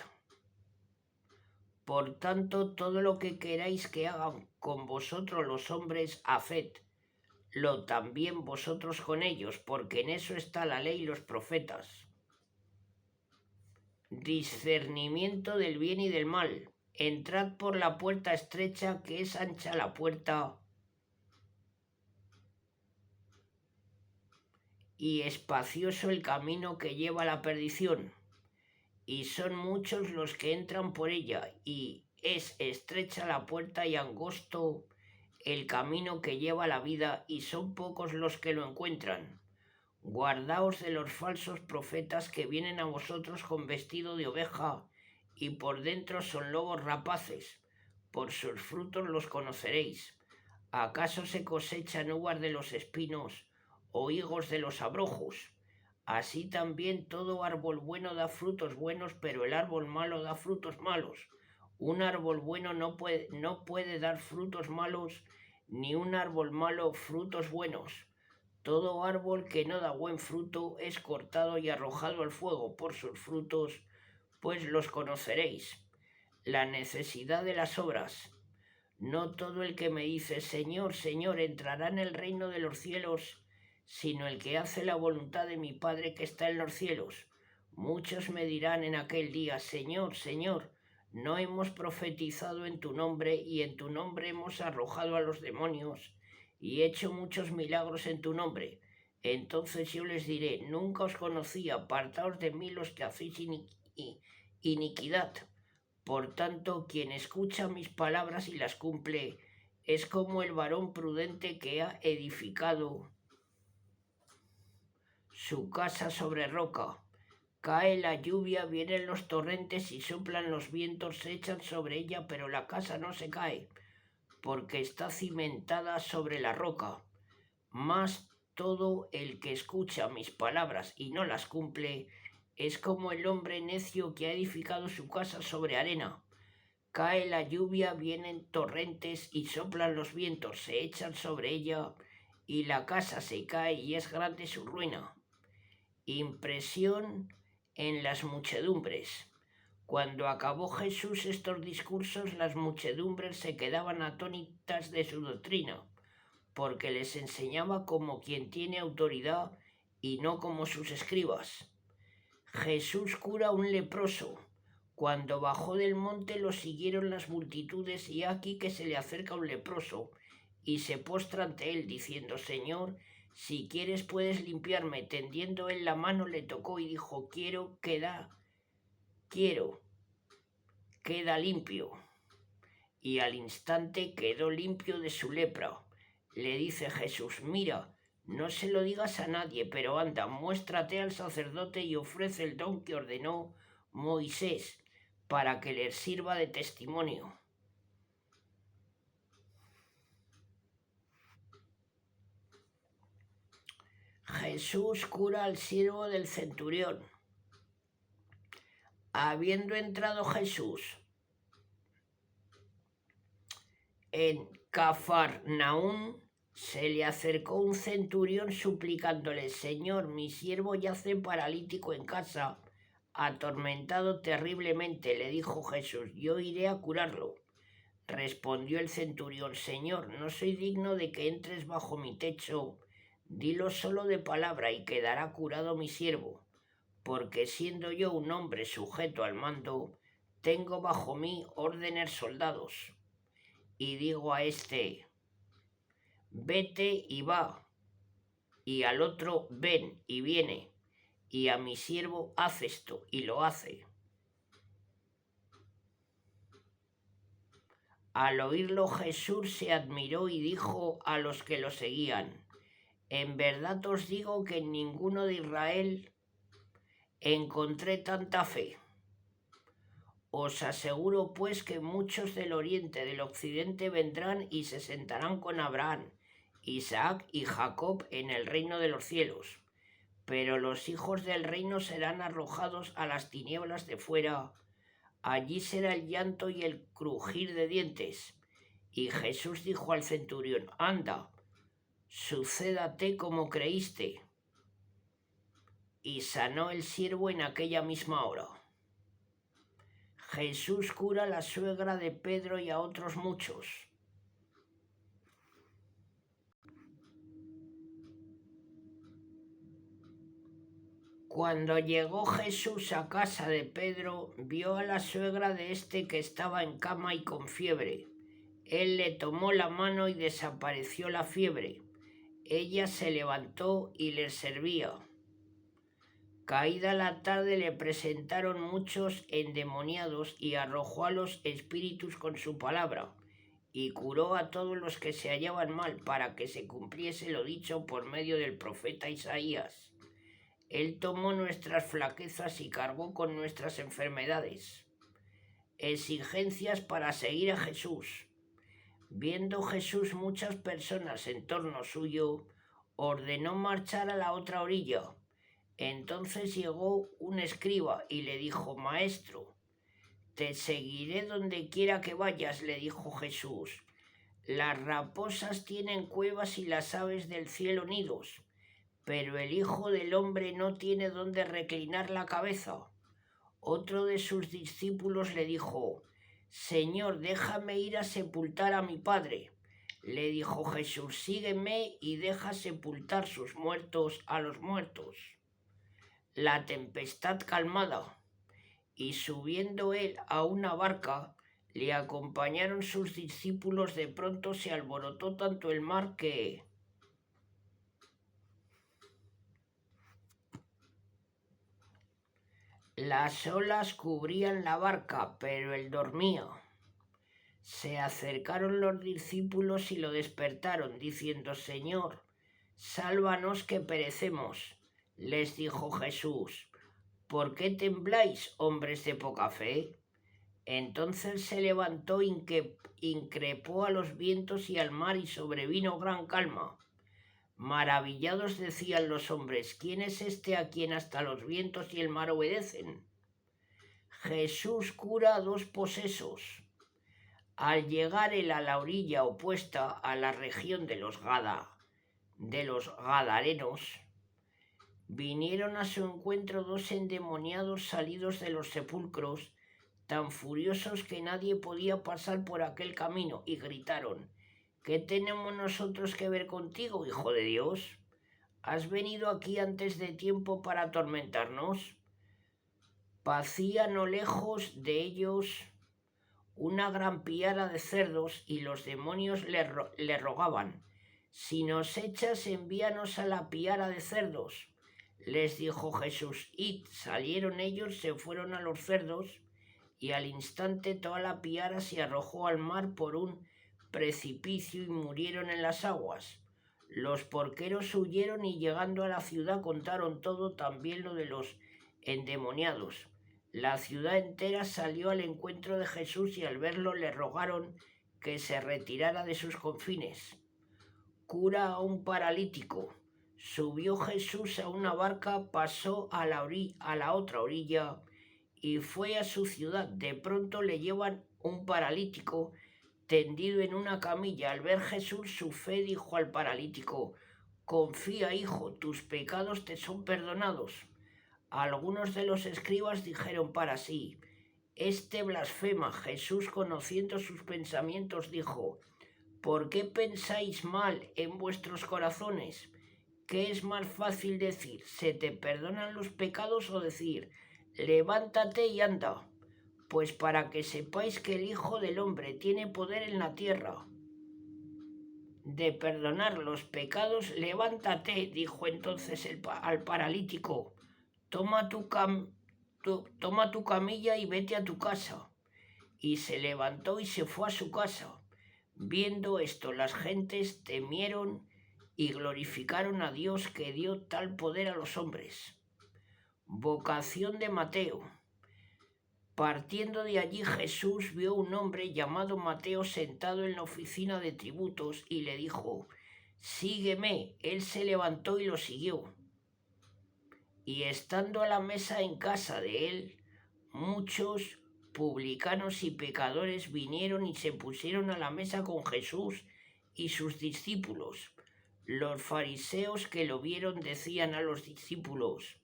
Por tanto, todo lo que queráis que hagan con vosotros los hombres, haced lo también vosotros con ellos, porque en eso está la ley y los profetas. Discernimiento del bien y del mal. Entrad por la puerta estrecha, que es ancha la puerta y espacioso el camino que lleva a la perdición, y son muchos los que entran por ella, y es estrecha la puerta y angosto el camino que lleva a la vida, y son pocos los que lo encuentran. Guardaos de los falsos profetas que vienen a vosotros con vestido de oveja y por dentro son lobos rapaces. Por sus frutos los conoceréis. ¿Acaso se cosechan uvas de los espinos o higos de los abrojos? Así también todo árbol bueno da frutos buenos, pero el árbol malo da frutos malos. Un árbol bueno no puede dar frutos malos, ni un árbol malo frutos buenos. Todo árbol que no da buen fruto es cortado y arrojado al fuego. Por sus frutos, pues los conoceréis. La necesidad de las obras. No todo el que me dice Señor, Señor, entrará en el reino de los cielos, sino el que hace la voluntad de mi Padre que está en los cielos. Muchos me dirán en aquel día, Señor, Señor, no hemos profetizado en tu nombre y en tu nombre hemos arrojado a los demonios y hecho muchos milagros en tu nombre. Entonces yo les diré, nunca os conocí, apartaos de mí los que hacéis iniquidad. Por tanto, quien escucha mis palabras y las cumple, es como el varón prudente que ha edificado su casa sobre roca. Cae la lluvia, vienen los torrentes y soplan los vientos, se echan sobre ella, pero la casa no se cae, porque está cimentada sobre la roca. Mas todo el que escucha mis palabras y no las cumple es como el hombre necio que ha edificado su casa sobre arena. Cae la lluvia, vienen torrentes y soplan los vientos, se echan sobre ella y la casa se cae y es grande su ruina. Impresión en las muchedumbres. Cuando acabó Jesús estos discursos, las muchedumbres se quedaban atónitas de su doctrina, porque les enseñaba como quien tiene autoridad y no como sus escribas. Jesús cura a un leproso. Cuando bajó del monte lo siguieron las multitudes y aquí que se le acerca un leproso y se postra ante él diciendo, Señor, si quieres puedes limpiarme. Tendiendo él la mano le tocó y dijo, quiero, queda limpio. Y al instante quedó limpio de su lepra. Le dice Jesús, mira, no se lo digas a nadie, pero anda, muéstrate al sacerdote y ofrece el don que ordenó Moisés para que les sirva de testimonio. Jesús cura al siervo del centurión. Habiendo entrado Jesús en Cafarnaún, se le acercó un centurión suplicándole, Señor, mi siervo yace paralítico en casa, atormentado terriblemente. Le dijo Jesús: yo iré a curarlo. Respondió el centurión: Señor, no soy digno de que entres bajo mi techo. Dilo solo de palabra y quedará curado mi siervo, porque siendo yo un hombre sujeto al mando, tengo bajo mí órdenes soldados. Y digo a este: vete y va, y al otro: ven y viene, y a mi siervo: haz esto, y lo hace. Al oírlo Jesús se admiró y dijo a los que lo seguían: en verdad os digo que en ninguno de Israel encontré tanta fe. Os aseguro pues que muchos del oriente, del occidente vendrán y se sentarán con Abraham, Isaac y Jacob en el reino de los cielos. Pero los hijos del reino serán arrojados a las tinieblas de fuera. Allí será el llanto y el crujir de dientes. Y Jesús dijo al centurión: anda, sucédate como creíste. Y sanó el siervo en aquella misma hora. Jesús cura a la suegra de Pedro y a otros muchos. Cuando llegó Jesús a casa de Pedro, vio a la suegra de éste que estaba en cama y con fiebre. Él le tomó la mano y desapareció la fiebre. Ella se levantó y les servía. Caída la tarde le presentaron muchos endemoniados y arrojó a los espíritus con su palabra y curó a todos los que se hallaban mal, para que se cumpliese lo dicho por medio del profeta Isaías. Él tomó nuestras flaquezas y cargó con nuestras enfermedades. Exigencias para seguir a Jesús. Viendo Jesús muchas personas en torno suyo, ordenó marchar a la otra orilla. Entonces llegó un escriba y le dijo: Maestro, te seguiré donde quiera que vayas. Le dijo Jesús: las raposas tienen cuevas y las aves del cielo nidos, pero el Hijo del Hombre no tiene donde reclinar la cabeza. Otro de sus discípulos le dijo: Señor, déjame ir a sepultar a mi padre. Le dijo Jesús: sígueme y deja sepultar sus muertos a los muertos. La tempestad calmada, y subiendo él a una barca, le acompañaron sus discípulos. De pronto se alborotó tanto el mar que las olas cubrían la barca, pero él dormía. Se acercaron los discípulos y lo despertaron, diciendo: Señor, sálvanos que perecemos. Les dijo Jesús: ¿por qué tembláis, hombres de poca fe? Entonces se levantó, increpó a los vientos y al mar, y sobrevino gran calma. Maravillados decían los hombres: ¿quién es este a quien hasta los vientos y el mar obedecen? Jesús cura a dos posesos. Al llegar él a la orilla opuesta, a la región de los Gadarenos, vinieron a su encuentro dos endemoniados salidos de los sepulcros, tan furiosos que nadie podía pasar por aquel camino, y gritaron: ¿qué tenemos nosotros que ver contigo, Hijo de Dios? ¿Has venido aquí antes de tiempo para atormentarnos? Pacía no lejos de ellos una gran piara de cerdos, y los demonios le rogaban: si nos echas, envíanos a la piara de cerdos. Les dijo Jesús: id. Salieron ellos, se fueron a los cerdos, y al instante toda la piara se arrojó al mar por un precipicio y murieron en las aguas. Los porqueros huyeron y llegando a la ciudad contaron todo, también lo de los endemoniados. La ciudad entera salió al encuentro de Jesús y al verlo le rogaron que se retirara de sus confines. Cura a un paralítico. Subió Jesús a una barca, pasó a la otra orilla y fue a su ciudad. De pronto le llevan un paralítico tendido en una camilla. Al ver Jesús su fe, dijo al paralítico: confía, hijo, tus pecados te son perdonados. Algunos de los escribas dijeron para sí: este blasfema. Jesús, conociendo sus pensamientos, dijo: ¿por qué pensáis mal en vuestros corazones? ¿Qué es más fácil decir: se te perdonan los pecados, o decir: levántate y anda? Pues para que sepáis que el Hijo del Hombre tiene poder en la tierra de perdonar los pecados. Levántate, dijo entonces al paralítico, toma tu camilla y vete a tu casa. Y se levantó y se fue a su casa. Viendo esto, las gentes temieron y glorificaron a Dios, que dio tal poder a los hombres. Vocación de Mateo. Partiendo de allí, Jesús vio un hombre llamado Mateo sentado en la oficina de tributos y le dijo: sígueme. Él se levantó y lo siguió. Y estando a la mesa en casa de él, muchos publicanos y pecadores vinieron y se pusieron a la mesa con Jesús y sus discípulos. Los fariseos que lo vieron decían a los discípulos: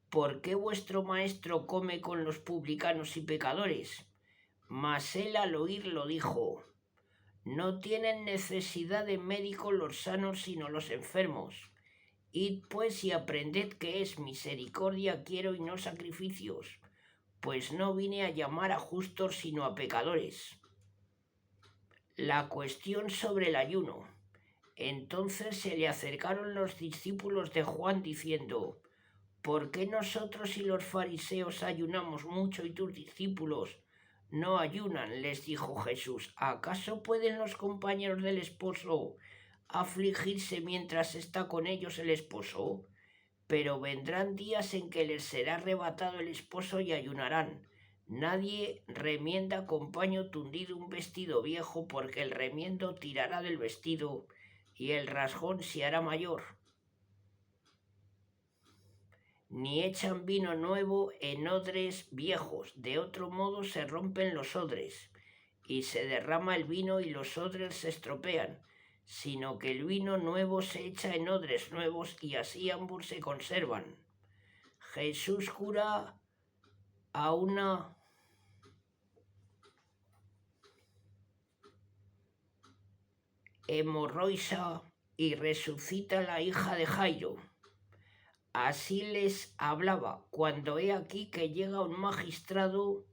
¿por qué vuestro maestro come con los publicanos y pecadores? Mas él al oírlo dijo: no tienen necesidad de médico los sanos, sino los enfermos. Id pues y aprended que es misericordia quiero y no sacrificios, pues no vine a llamar a justos sino a pecadores. La cuestión sobre el ayuno. Entonces se le acercaron los discípulos de Juan diciendo: ¿por qué nosotros y los fariseos ayunamos mucho y tus discípulos no ayunan? Les dijo Jesús: ¿acaso pueden los compañeros del esposo afligirse mientras está con ellos el esposo? Pero vendrán días en que les será arrebatado el esposo y ayunarán. Nadie remienda con paño tundido un vestido viejo, porque el remiendo tirará del vestido y el rasgón se hará mayor. Ni echan vino nuevo en odres viejos, de otro modo se rompen los odres y se derrama el vino y los odres se estropean, sino que el vino nuevo se echa en odres nuevos y así ambos se conservan. Jesús cura a una hemorroisa y resucita a la hija de Jairo. Así les hablaba, cuando he aquí que llega un magistrado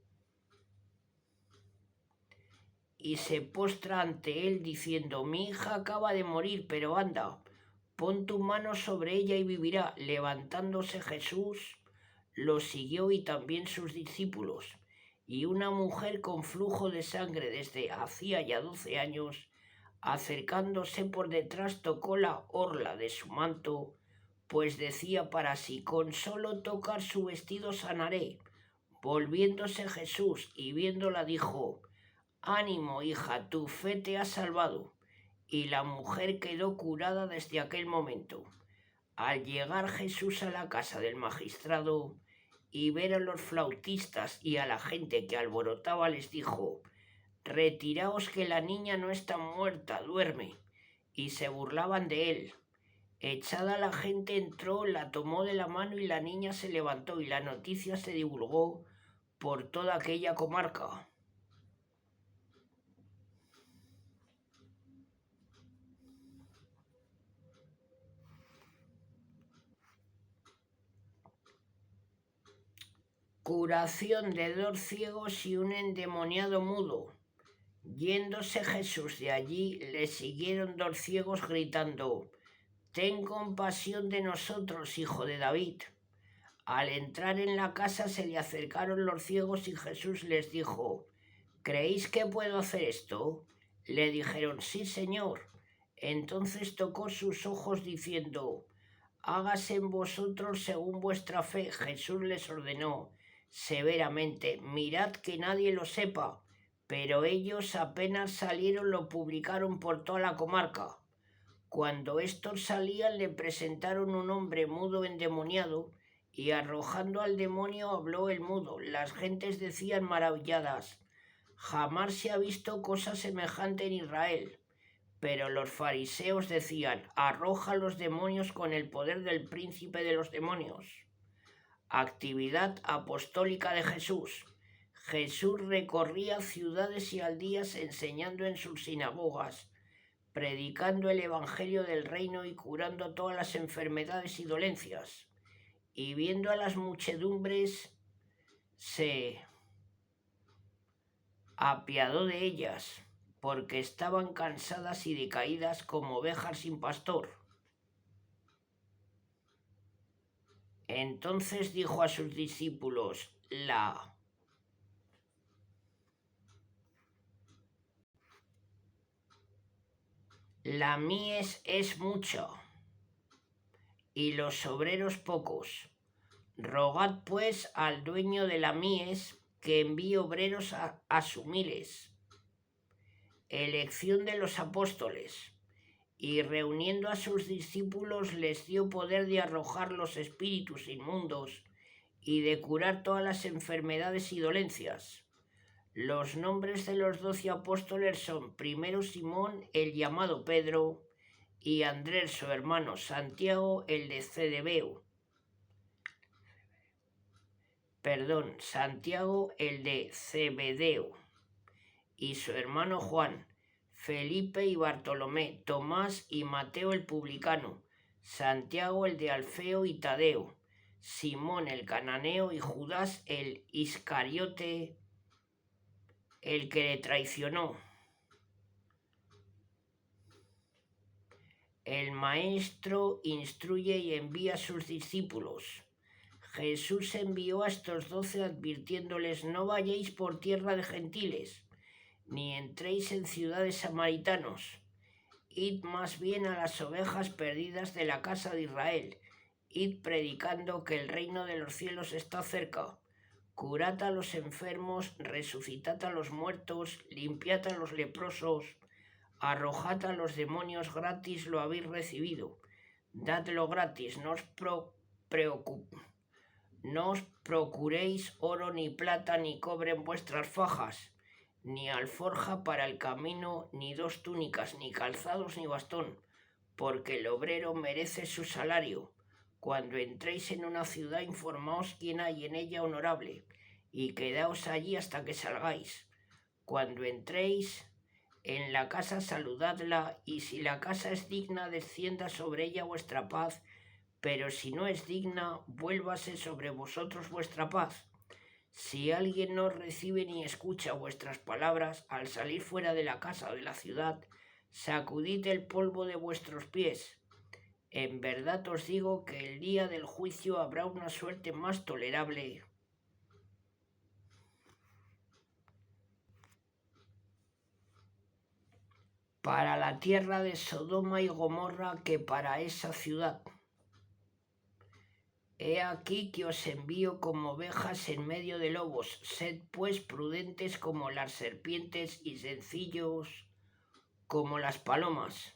y se postra ante él diciendo: mi hija acaba de morir, pero anda, pon tu mano sobre ella y vivirá. Levantándose Jesús lo siguió y también sus discípulos. Y una mujer con flujo de sangre desde hacía ya 12 años, acercándose por detrás, tocó la orla de su manto, pues decía para sí: con solo tocar su vestido sanaré. Volviéndose Jesús y viéndola dijo: ánimo, hija, tu fe te ha salvado. Y la mujer quedó curada desde aquel momento. Al llegar Jesús a la casa del magistrado y ver a los flautistas y a la gente que alborotaba, les dijo: retiraos, que la niña no está muerta, duerme. Y se burlaban de él. Echada la gente entró, la tomó de la mano y la niña se levantó, y la noticia se divulgó por toda aquella comarca. Curación de 2 ciegos y un endemoniado mudo. Yéndose Jesús de allí, le siguieron 2 ciegos gritando: ten compasión de nosotros, hijo de David. Al entrar en la casa se le acercaron los ciegos y Jesús les dijo: ¿creéis que puedo hacer esto? Le dijeron: sí, Señor. Entonces tocó sus ojos diciendo: hágase en vosotros según vuestra fe. Jesús les ordenó severamente: mirad que nadie lo sepa. Pero ellos, apenas salieron, lo publicaron por toda la comarca. Cuando estos salían, le presentaron un hombre mudo endemoniado, y arrojando al demonio habló el mudo. Las gentes decían maravilladas: jamás se ha visto cosa semejante en Israel. Pero los fariseos decían: arroja los demonios con el poder del príncipe de los demonios. Actividad apostólica de Jesús. Jesús recorría ciudades y aldea enseñando en sus sinagogas, predicando el Evangelio del Reino y curando todas las enfermedades y dolencias. Y viendo a las muchedumbres, se apiadó de ellas, porque estaban cansadas y decaídas como ovejas sin pastor. Entonces dijo a sus discípulos: La mies es mucha, y los obreros pocos. Rogad pues al dueño de la mies que envíe obreros a su miles. Elección de los apóstoles. Y reuniendo a sus discípulos les dio poder de arrojar los espíritus inmundos y de curar todas las enfermedades y dolencias. Los nombres de los 12 apóstoles son: primero Simón, el llamado Pedro, y Andrés su hermano, Santiago el de Santiago el de Zebedeo, y su hermano Juan, Felipe y Bartolomé, Tomás y Mateo el publicano, Santiago el de Alfeo y Tadeo, Simón el cananeo y Judas el Iscariote, el que le traicionó. El maestro instruye y envía a sus discípulos. Jesús envió a estos 12 advirtiéndoles: no vayáis por tierra de gentiles, ni entréis en ciudades samaritanos. Id más bien a las ovejas perdidas de la casa de Israel. Id predicando que el reino de los cielos está cerca. Curad a los enfermos, resucitad a los muertos, limpiad a los leprosos, arrojad a los demonios, gratis lo habéis recibido. Dadlo gratis, no os procuréis oro ni plata ni cobre en vuestras fajas, ni alforja para el camino, ni 2 túnicas, ni calzados, ni bastón, porque el obrero merece su salario. Cuando entréis en una ciudad, informaos quién hay en ella honorable, y quedaos allí hasta que salgáis. Cuando entréis en la casa, saludadla, y si la casa es digna, descienda sobre ella vuestra paz, pero si no es digna, vuélvase sobre vosotros vuestra paz. Si alguien no recibe ni escucha vuestras palabras, al salir fuera de la casa o de la ciudad, sacudid el polvo de vuestros pies. En verdad os digo que el día del juicio habrá una suerte más tolerable para la tierra de Sodoma y Gomorra que para esa ciudad. He aquí que os envío como ovejas en medio de lobos. Sed pues prudentes como las serpientes y sencillos como las palomas.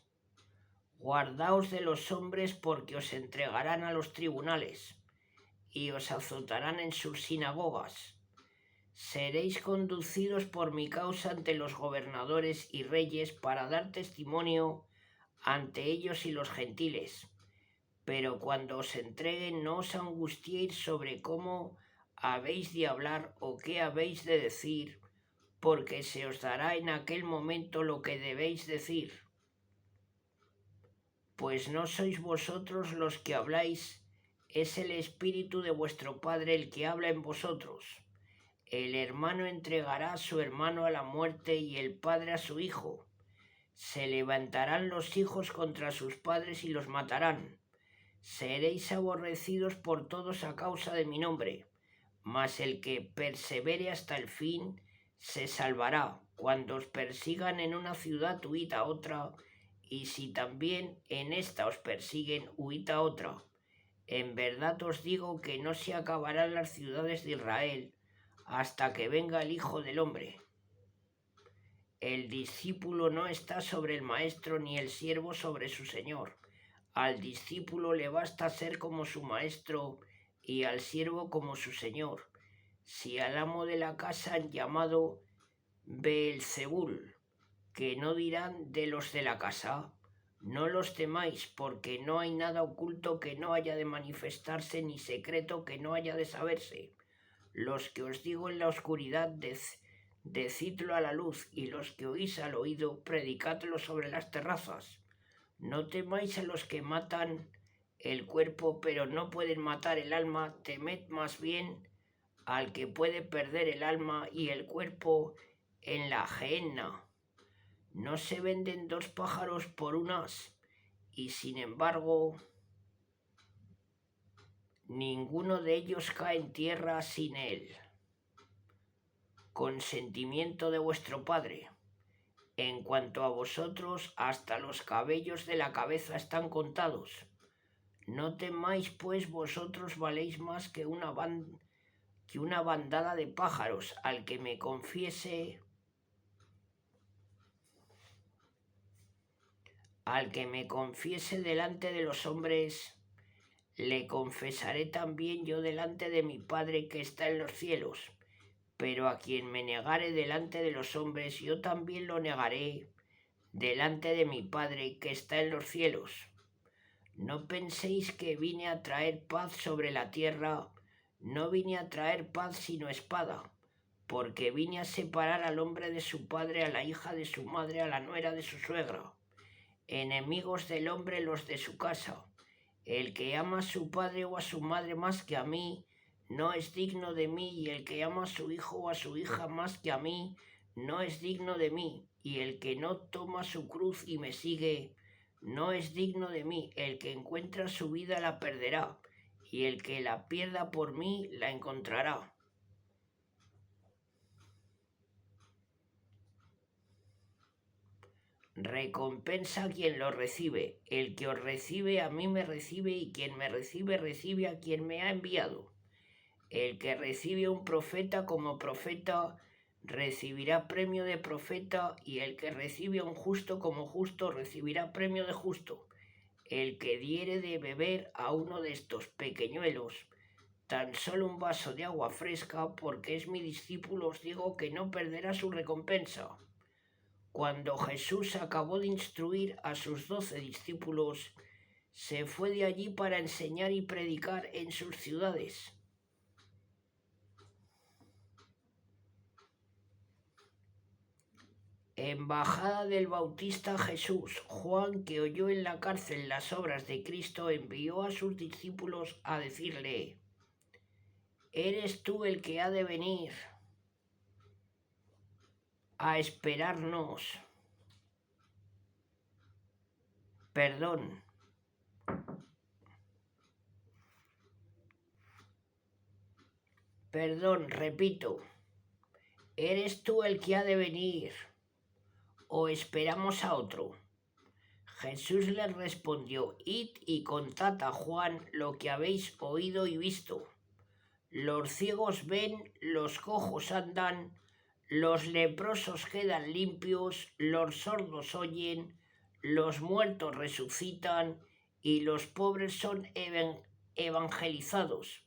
Guardaos de los hombres, porque os entregarán a los tribunales y os azotarán en sus sinagogas. Seréis conducidos por mi causa ante los gobernadores y reyes para dar testimonio ante ellos y los gentiles. Pero cuando os entreguen, no os angustiéis sobre cómo habéis de hablar o qué habéis de decir, porque se os dará en aquel momento lo que debéis decir. Pues no sois vosotros los que habláis, es el Espíritu de vuestro Padre el que habla en vosotros. El hermano entregará a su hermano a la muerte y el padre a su hijo. Se levantarán los hijos contra sus padres y los matarán. Seréis aborrecidos por todos a causa de mi nombre, mas el que persevere hasta el fin se salvará. Cuando os persigan en una ciudad, huid a otra, y si también en esta os persiguen, huid a otra. En verdad os digo que no se acabarán las ciudades de Israel hasta que venga el Hijo del Hombre. El discípulo no está sobre el maestro, ni el siervo sobre su señor. Al discípulo le basta ser como su maestro y al siervo como su señor. Si al amo de la casa han llamado Beelzebul, ¿que no dirán de los de la casa? No los temáis, porque no hay nada oculto que no haya de manifestarse, ni secreto que no haya de saberse. Los que os digo en la oscuridad, decidlo a la luz, y los que oís al oído, predicadlo sobre las terrazas. No temáis a los que matan el cuerpo, pero no pueden matar el alma. Temed más bien al que puede perder el alma y el cuerpo en la gehenna. No se venden dos pájaros por un as, y sin embargo ninguno de ellos cae en tierra sin el consentimiento de vuestro Padre. En cuanto a vosotros, hasta los cabellos de la cabeza están contados. No temáis, pues vosotros valéis más que una bandada de pájaros. Al que me confiese delante de los hombres, le confesaré también yo delante de mi Padre que está en los cielos. Pero a quien me negare delante de los hombres, yo también lo negaré delante de mi Padre que está en los cielos. No penséis que vine a traer paz sobre la tierra. No vine a traer paz sino espada, porque vine a separar al hombre de su padre, a la hija de su madre, a la nuera de su suegra. Enemigos del hombre los de su casa. El que ama a su padre o a su madre más que a mí, no es digno de mí, y el que ama a su hijo o a su hija más que a mí, no es digno de mí, y el que no toma su cruz y me sigue, no es digno de mí. El que encuentra su vida la perderá, y el que la pierda por mí la encontrará. Recompensa a quien lo recibe. El que os recibe a mí me recibe, y quien me recibe recibe a quien me ha enviado. El que recibe a un profeta como profeta recibirá premio de profeta, y el que recibe a un justo como justo recibirá premio de justo. El que diere de beber a uno de estos pequeñuelos tan solo un vaso de agua fresca, porque es mi discípulo, os digo que no perderá su recompensa. Cuando Jesús acabó de instruir a sus 12 discípulos, se fue de allí para enseñar y predicar en sus ciudades. Embajada del Bautista Jesús. Juan, que oyó en la cárcel las obras de Cristo, envió a sus discípulos a decirle: ¿eres tú el que ha de venir a esperarnos? Perdón, repito. ¿Eres tú el que ha de venir o esperamos a otro? Jesús les respondió: id y contad a Juan lo que habéis oído y visto. Los ciegos ven, los cojos andan, los leprosos quedan limpios, los sordos oyen, los muertos resucitan, y los pobres son evangelizados.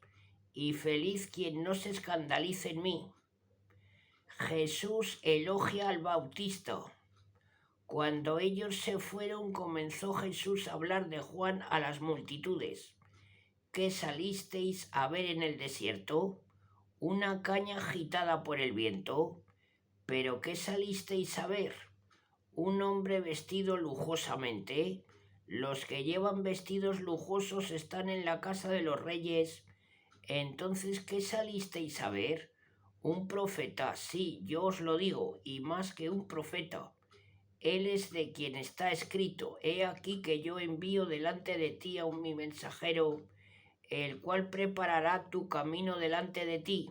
Y feliz quien no se escandalice en mí. Jesús elogia al Bautista. Cuando ellos se fueron, comenzó Jesús a hablar de Juan a las multitudes. ¿Qué salisteis a ver en el desierto? ¿Una caña agitada por el viento? ¿Pero qué salisteis a ver? ¿Un hombre vestido lujosamente? Los que llevan vestidos lujosos están en la casa de los reyes. Entonces, ¿qué salisteis a ver? Un profeta, sí, yo os lo digo, y más que un profeta. Él es de quien está escrito: he aquí que yo envío delante de ti a mi mensajero, el cual preparará tu camino delante de ti.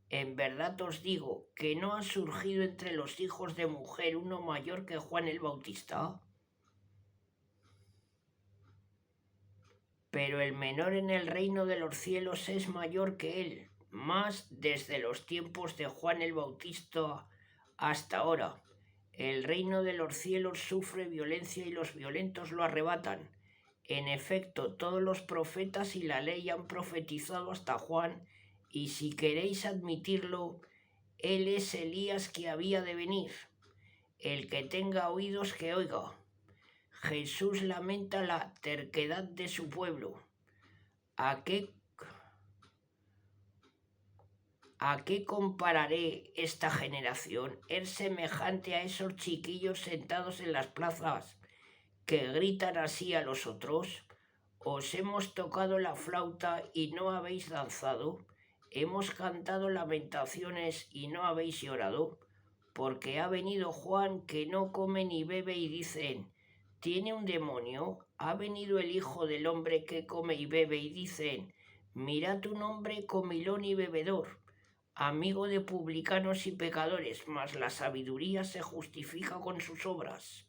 En verdad os digo que no ha surgido entre los hijos de mujer uno mayor que Juan el Bautista. Pero el menor en el reino de los cielos es mayor que él. Mas desde los tiempos de Juan el Bautista hasta ahora, el reino de los cielos sufre violencia y los violentos lo arrebatan. En efecto, todos los profetas y la ley han profetizado hasta Juan, y si queréis admitirlo, él es Elías que había de venir. El que tenga oídos que oiga. Jesús lamenta la terquedad de su pueblo. ¿A qué compararé esta generación? Es semejante a esos chiquillos sentados en las plazas que gritan así a los otros. Os hemos tocado la flauta y no habéis danzado. Hemos cantado lamentaciones y no habéis llorado. Porque ha venido Juan que no come ni bebe y dicen, ¿tiene un demonio? Ha venido el Hijo del Hombre que come y bebe y dicen, mirad un hombre comilón y bebedor, amigo de publicanos y pecadores, mas la sabiduría se justifica con sus obras.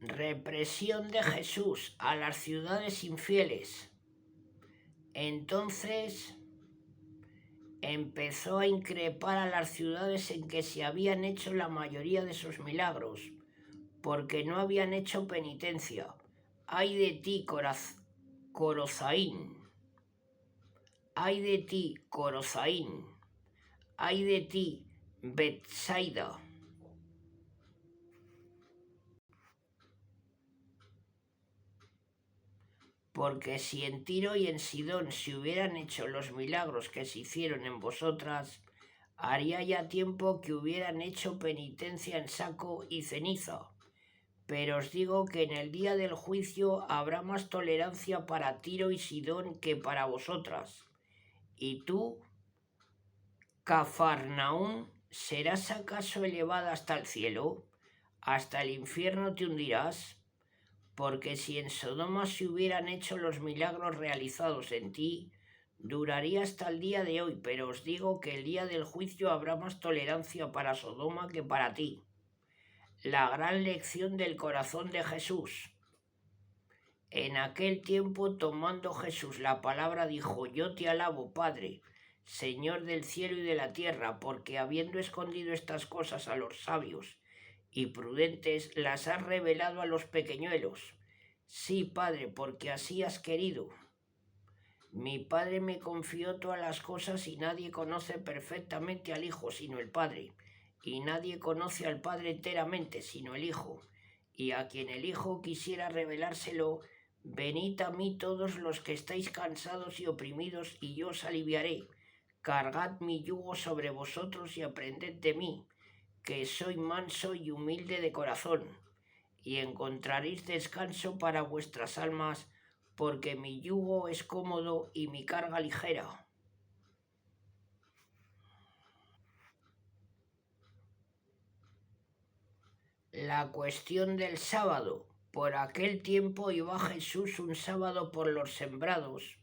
Represión de Jesús a las ciudades infieles. Entonces empezó a increpar a las ciudades en que se habían hecho la mayoría de sus milagros, porque no habían hecho penitencia. ¡Ay de ti, Corozaín! ¡Ay de ti, Corozaín! ¡Ay de ti, Betsaida! Porque si en Tiro y en Sidón se hubieran hecho los milagros que se hicieron en vosotras, haría ya tiempo que hubieran hecho penitencia en saco y ceniza. Pero os digo que en el día del juicio habrá más tolerancia para Tiro y Sidón que para vosotras. Y tú, Cafarnaún, ¿serás acaso elevada hasta el cielo? ¿Hasta el infierno te hundirás? Porque si en Sodoma se hubieran hecho los milagros realizados en ti, duraría hasta el día de hoy, pero os digo que el día del juicio habrá más tolerancia para Sodoma que para ti. La gran lección del corazón de Jesús. En aquel tiempo, tomando Jesús la palabra, dijo, yo te alabo, Padre, Señor del cielo y de la tierra, porque habiendo escondido estas cosas a los sabios y prudentes, las has revelado a los pequeñuelos. Sí, Padre, porque así has querido. Mi Padre me confió todas las cosas y nadie conoce perfectamente al Hijo sino el Padre, y nadie conoce al Padre enteramente sino el Hijo, y a quien el Hijo quisiera revelárselo, venid a mí todos los que estáis cansados y oprimidos, y yo os aliviaré. Cargad mi yugo sobre vosotros y aprended de mí, que soy manso y humilde de corazón, y encontraréis descanso para vuestras almas, porque mi yugo es cómodo y mi carga ligera. La cuestión del sábado. Por aquel tiempo iba Jesús un sábado por los sembrados.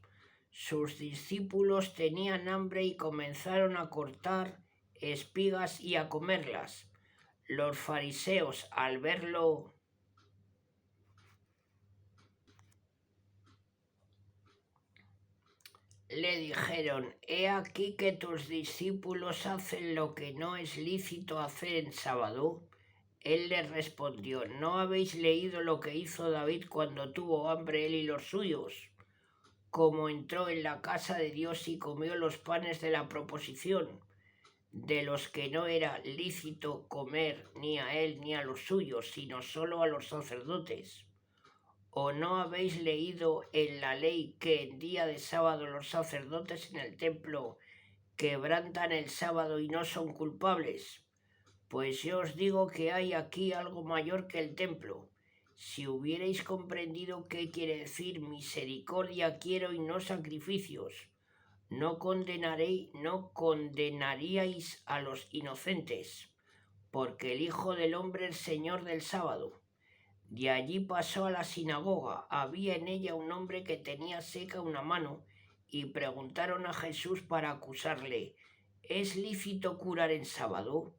Sus discípulos tenían hambre y comenzaron a cortar espigas y a comerlas. Los fariseos, al verlo, le dijeron, he aquí que tus discípulos hacen lo que no es lícito hacer en sábado. Él les respondió, ¿no habéis leído lo que hizo David cuando tuvo hambre él y los suyos? Como entró en la casa de Dios y comió los panes de la proposición, de los que no era lícito comer ni a él ni a los suyos, sino solo a los sacerdotes. ¿O no habéis leído en la ley que en día de sábado los sacerdotes en el templo quebrantan el sábado y no son culpables? Pues yo os digo que hay aquí algo mayor que el templo. Si hubierais comprendido qué quiere decir misericordia quiero y no sacrificios, no condenaríais a los inocentes, porque el Hijo del Hombre es Señor del sábado. De allí pasó a la sinagoga. Había en ella un hombre que tenía seca una mano, y preguntaron a Jesús para acusarle, ¿es lícito curar en sábado?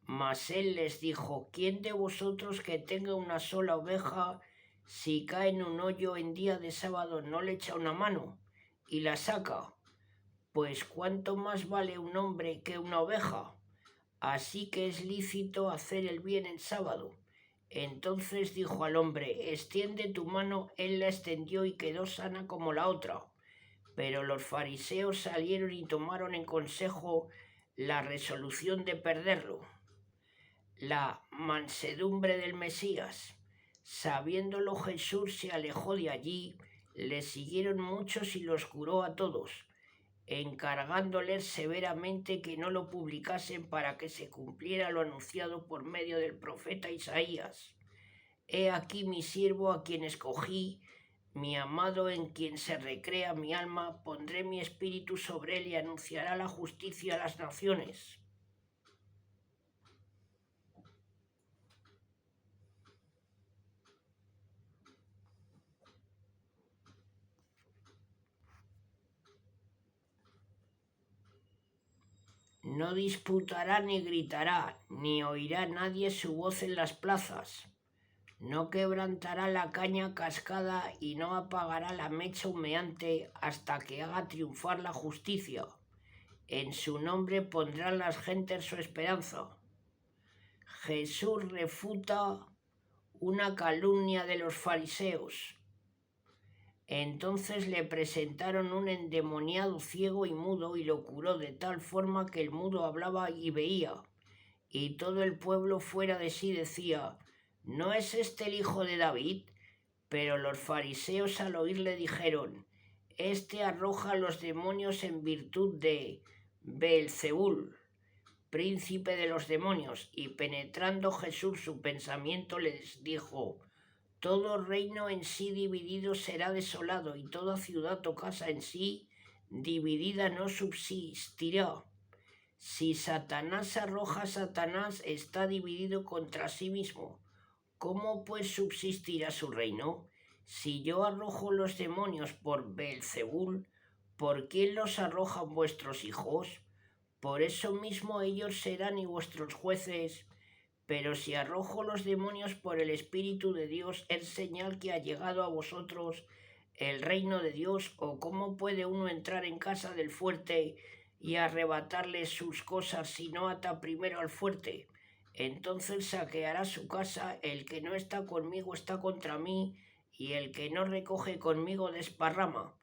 Mas él les dijo, ¿quién de vosotros que tenga una sola oveja, si cae en un hoyo en día de sábado, no le echa una mano y la saca? Pues ¿cuánto más vale un hombre que una oveja? Así que es lícito hacer el bien en sábado. Entonces dijo al hombre, extiende tu mano. Él la extendió y quedó sana como la otra. Pero los fariseos salieron y tomaron en consejo la resolución de perderlo. La mansedumbre del Mesías. Sabiéndolo, Jesús se alejó de allí, le siguieron muchos y los curó a todos, encargándoles severamente que no lo publicasen para que se cumpliera lo anunciado por medio del profeta Isaías. He aquí mi siervo a quien escogí, mi amado en quien se recrea mi alma, pondré mi espíritu sobre él y anunciará la justicia a las naciones. No disputará ni gritará, ni oirá nadie su voz en las plazas. No quebrantará la caña cascada y no apagará la mecha humeante hasta que haga triunfar la justicia. En su nombre pondrán las gentes su esperanza. Jesús refuta una calumnia de los fariseos. Entonces le presentaron un endemoniado ciego y mudo y lo curó de tal forma que el mudo hablaba y veía. Y todo el pueblo fuera de sí decía: ¿no es este el hijo de David? Pero los fariseos al oírle dijeron: este arroja a los demonios en virtud de Beelzebul, príncipe de los demonios. Y penetrando Jesús su pensamiento les dijo: todo reino en sí dividido será desolado, y toda ciudad o casa en sí dividida no subsistirá. Si Satanás arroja a Satanás, está dividido contra sí mismo. ¿Cómo pues subsistirá su reino? Si yo arrojo los demonios por Beelzebul, ¿por quién los arrojan vuestros hijos? Por eso mismo ellos serán y vuestros jueces. Pero si arrojo los demonios por el Espíritu de Dios, es señal que ha llegado a vosotros el reino de Dios. ¿O cómo puede uno entrar en casa del fuerte y arrebatarle sus cosas si no ata primero al fuerte? Entonces saqueará su casa. El que no está conmigo está contra mí, y el que no recoge conmigo desparrama.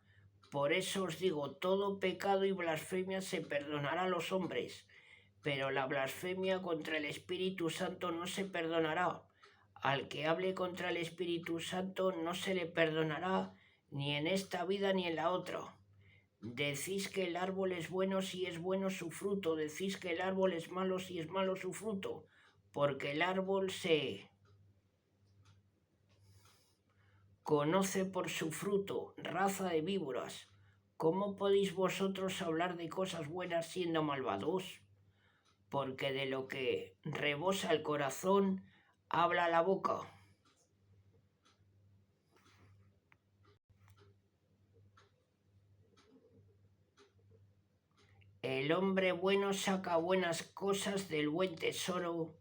Por eso os digo, todo pecado y blasfemia se perdonará a los hombres, pero la blasfemia contra el Espíritu Santo no se perdonará. Al que hable contra el Espíritu Santo no se le perdonará ni en esta vida ni en la otra. Decís que el árbol es bueno si es bueno su fruto, decís que el árbol es malo si es malo su fruto, porque el árbol se conoce por su fruto. Raza de víboras, ¿cómo podéis vosotros hablar de cosas buenas siendo malvados? Porque de lo que rebosa el corazón habla la boca. El hombre bueno saca buenas cosas del buen tesoro,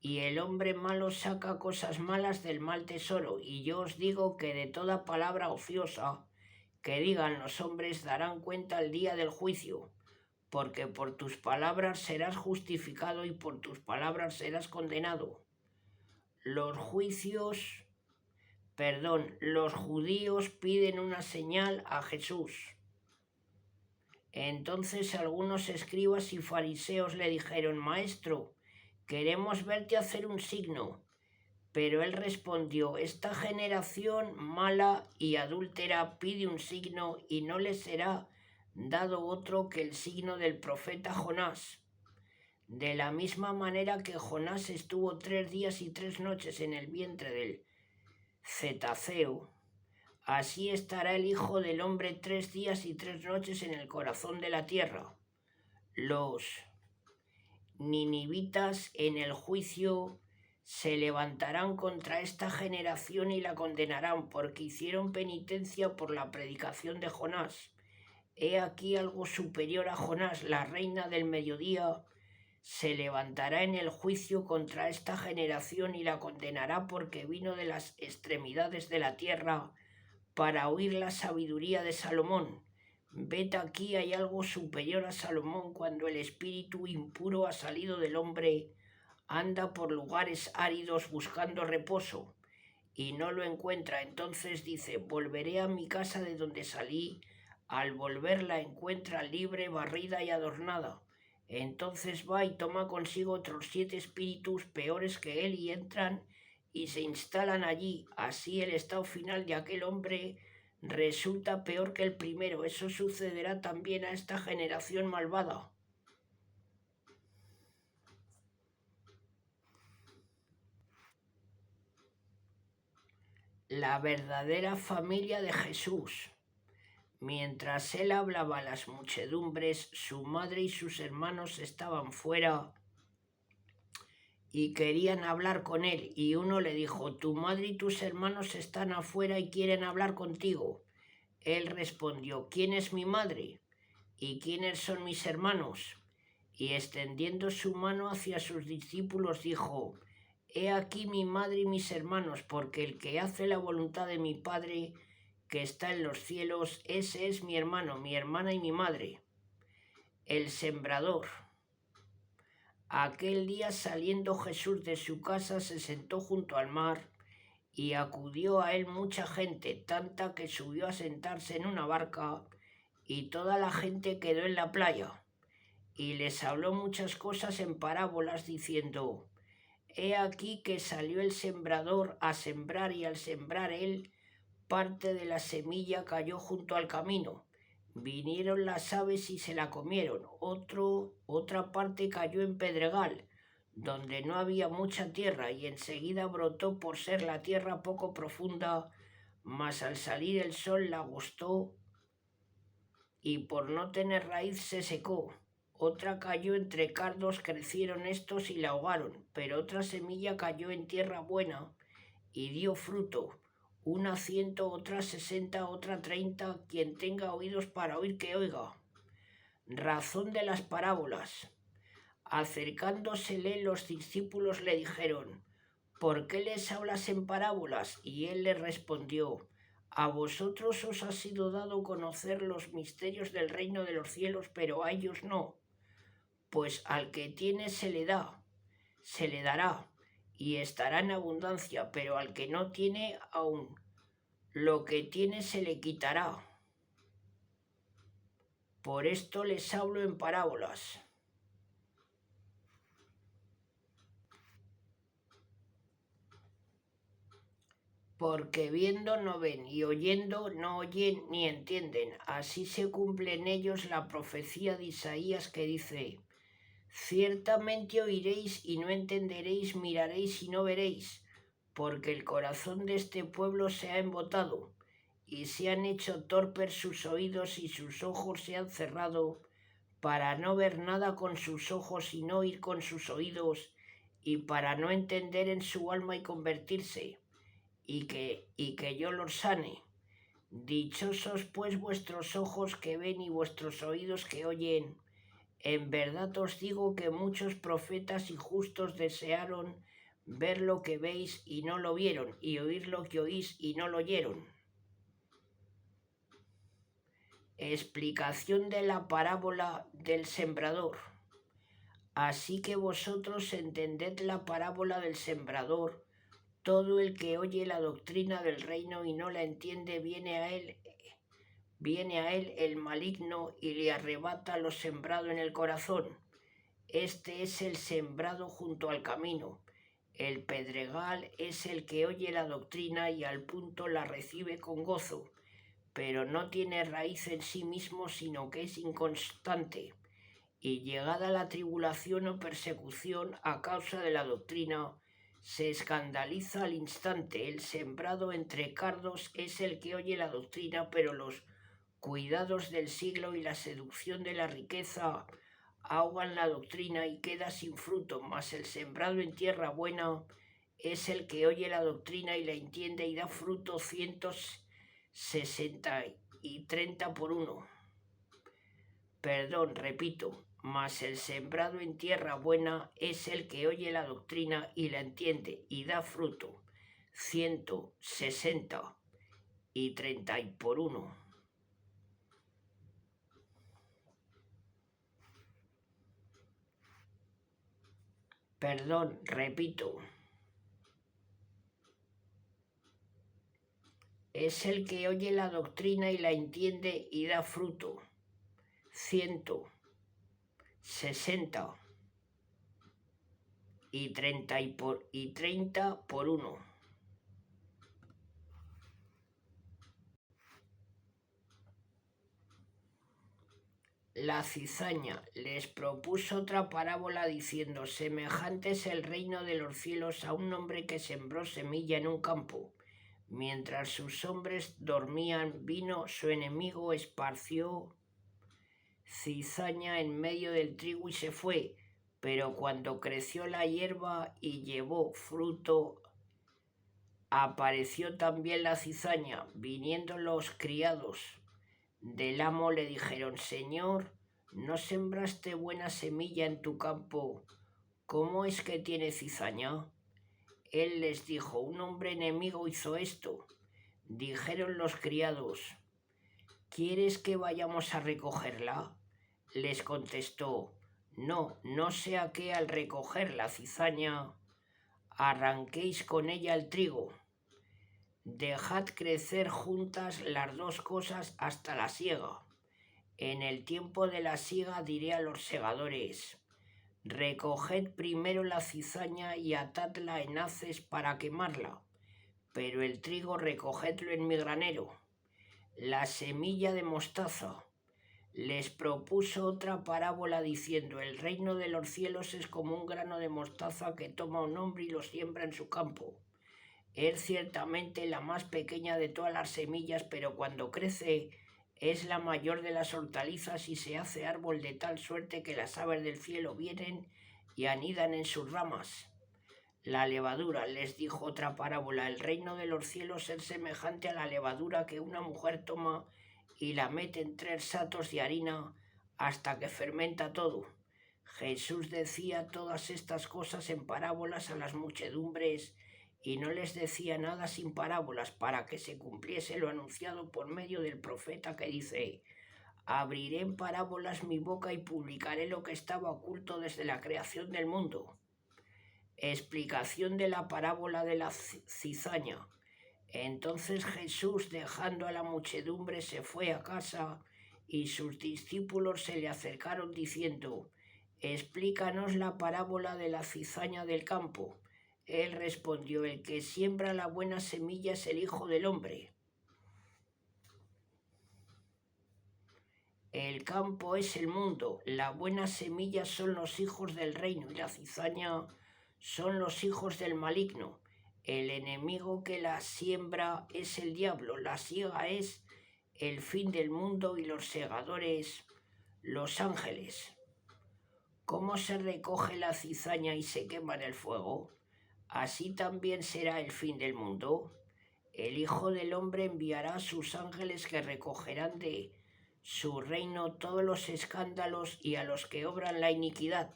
y el hombre malo saca cosas malas del mal tesoro. Y yo os digo que de toda palabra ociosa que digan los hombres darán cuenta el día del juicio, porque por tus palabras serás justificado y por tus palabras serás condenado. Los judíos piden una señal a Jesús. Entonces algunos escribas y fariseos le dijeron: Maestro, queremos verte hacer un signo. Pero él respondió: esta generación mala y adúltera pide un signo, y no le será dado otro que el signo del profeta Jonás. De la misma manera que Jonás estuvo 3 días y 3 noches en el vientre del cetáceo, así estará el Hijo del Hombre 3 días y 3 noches en el corazón de la tierra. Los ninivitas en el juicio se levantarán contra esta generación y la condenarán, porque hicieron penitencia por la predicación de Jonás. He aquí algo superior a Jonás. La reina del mediodía se levantará en el juicio contra esta generación y la condenará, porque vino de las extremidades de la tierra para oír la sabiduría de Salomón. Ved, aquí hay algo superior a Salomón. Cuando el espíritu impuro ha salido del hombre, anda por lugares áridos buscando reposo, y no lo encuentra. Entonces dice: volveré a mi casa de donde salí, Al volver la encuentra libre, barrida y adornada. Entonces va y toma consigo otros 7 espíritus peores que él y entran y se instalan allí. Así el estado final de aquel hombre resulta peor que el primero. Eso sucederá también a esta generación malvada. La verdadera familia de Jesús. Mientras él hablaba a las muchedumbres, su madre y sus hermanos estaban fuera y querían hablar con él, y uno le dijo: tu madre y tus hermanos están afuera y quieren hablar contigo. Él respondió: ¿quién es mi madre? ¿Y quiénes son mis hermanos? Y extendiendo su mano hacia sus discípulos dijo: he aquí mi madre y mis hermanos, porque el que hace la voluntad de mi Padre que está en los cielos, ese es mi hermano, mi hermana y mi madre. El sembrador. Aquel día, saliendo Jesús de su casa, se sentó junto al mar, y acudió a él mucha gente, tanta que subió a sentarse en una barca, y toda la gente quedó en la playa. Y les habló muchas cosas en parábolas, diciendo: he aquí que salió el sembrador a sembrar, y al sembrar él, parte de la semilla cayó junto al camino. Vinieron las aves y se la comieron. Otra parte cayó en pedregal, donde no había mucha tierra, y enseguida brotó por ser la tierra poco profunda, mas al salir el sol la gustó, y por no tener raíz se secó. Otra cayó entre cardos, crecieron estos y la ahogaron, pero otra semilla cayó en tierra buena y dio fruto, una 100, otra 60, otra 30. Quien tenga oídos para oír, que oiga. Razón de las parábolas. Acercándosele los discípulos le dijeron: ¿por qué les hablas en parábolas? Y él les respondió: a vosotros os ha sido dado conocer los misterios del reino de los cielos, pero a ellos no. Pues al que tiene se le dará, y estará en abundancia, pero al que no tiene, aún lo que tiene se le quitará. Por esto les hablo en parábolas. Porque viendo no ven, y oyendo no oyen ni entienden. Así se cumple en ellos la profecía de Isaías, que dice: ciertamente oiréis y no entenderéis, miraréis y no veréis, porque el corazón de este pueblo se ha embotado, y se han hecho torpes sus oídos, y sus ojos se han cerrado, para no ver nada con sus ojos y no oír con sus oídos, y para no entender en su alma y convertirse, y que yo los sane. Dichosos pues vuestros ojos que ven y vuestros oídos que oyen. En verdad os digo que muchos profetas y justos desearon ver lo que veis y no lo vieron, y oír lo que oís y no lo oyeron. Explicación de la parábola del sembrador. Así que vosotros entended la parábola del sembrador. Todo el que oye la doctrina del reino y no la entiende, viene a él el maligno y le arrebata lo sembrado en el corazón. Este es el sembrado junto al camino. El pedregal es el que oye la doctrina y al punto la recibe con gozo, pero no tiene raíz en sí mismo, sino que es inconstante. Y llegada la tribulación o persecución a causa de la doctrina, se escandaliza al instante. El sembrado entre cardos es el que oye la doctrina, pero los cuidados del siglo y la seducción de la riqueza ahogan la doctrina y queda sin fruto. Mas el sembrado en tierra buena es el que oye la doctrina y la entiende, y da fruto 160 y 30 por uno. Repito, mas el sembrado en tierra buena es el que oye la doctrina y la entiende, y da fruto 160 y 30 por uno. Repito. es el que oye la doctrina y la entiende y da fruto. 160 y 30 por 1. La cizaña les propuso otra parábola diciendo: semejante es el reino de los cielos a un hombre que sembró semilla en un campo. Mientras sus hombres dormían, vino su enemigo, esparció cizaña en medio del trigo y se fue. Pero cuando creció la hierba y llevó fruto, apareció también la cizaña. Viniendo los criados del amo le dijeron: Señor, ¿no sembraste buena semilla en tu campo? ¿Cómo es que tiene cizaña? Él les dijo: un hombre enemigo hizo esto. Dijeron los criados: ¿quieres que vayamos a recogerla? Les contestó: no, no sea que al recoger la cizaña arranquéis con ella el trigo. Dejad crecer juntas las dos cosas hasta la siega. En el tiempo de la siega diré a los segadores: recoged primero la cizaña y atadla en haces para quemarla, pero el trigo recogedlo en mi granero. La semilla de mostaza. Les propuso otra parábola diciendo: el reino de los cielos es como un grano de mostaza que toma un hombre y lo siembra en su campo. Es ciertamente la más pequeña de todas las semillas, pero cuando crece es la mayor de las hortalizas y se hace árbol de tal suerte que las aves del cielo vienen y anidan en sus ramas. La levadura, les dijo otra parábola: el reino de los cielos es semejante a la levadura que una mujer toma y la mete en 3 satos de harina hasta que fermenta todo. Jesús decía todas estas cosas en parábolas a las muchedumbres y no les decía nada sin parábolas, para que se cumpliese lo anunciado por medio del profeta que dice: abriré en parábolas mi boca y publicaré lo que estaba oculto desde la creación del mundo. Explicación de la parábola de la cizaña. Entonces Jesús, dejando a la muchedumbre, se fue a casa y sus discípulos se le acercaron diciendo: explícanos la parábola de la cizaña del campo. Él respondió: el que siembra la buena semilla es el Hijo del Hombre. El campo es el mundo, la buena semilla son los hijos del reino y la cizaña son los hijos del maligno. El enemigo que la siembra es el diablo, la siega es el fin del mundo y los segadores los ángeles. ¿Cómo se recoge la cizaña y se quema en el fuego? Así también será el fin del mundo. El Hijo del Hombre enviará a sus ángeles que recogerán de su reino todos los escándalos y a los que obran la iniquidad,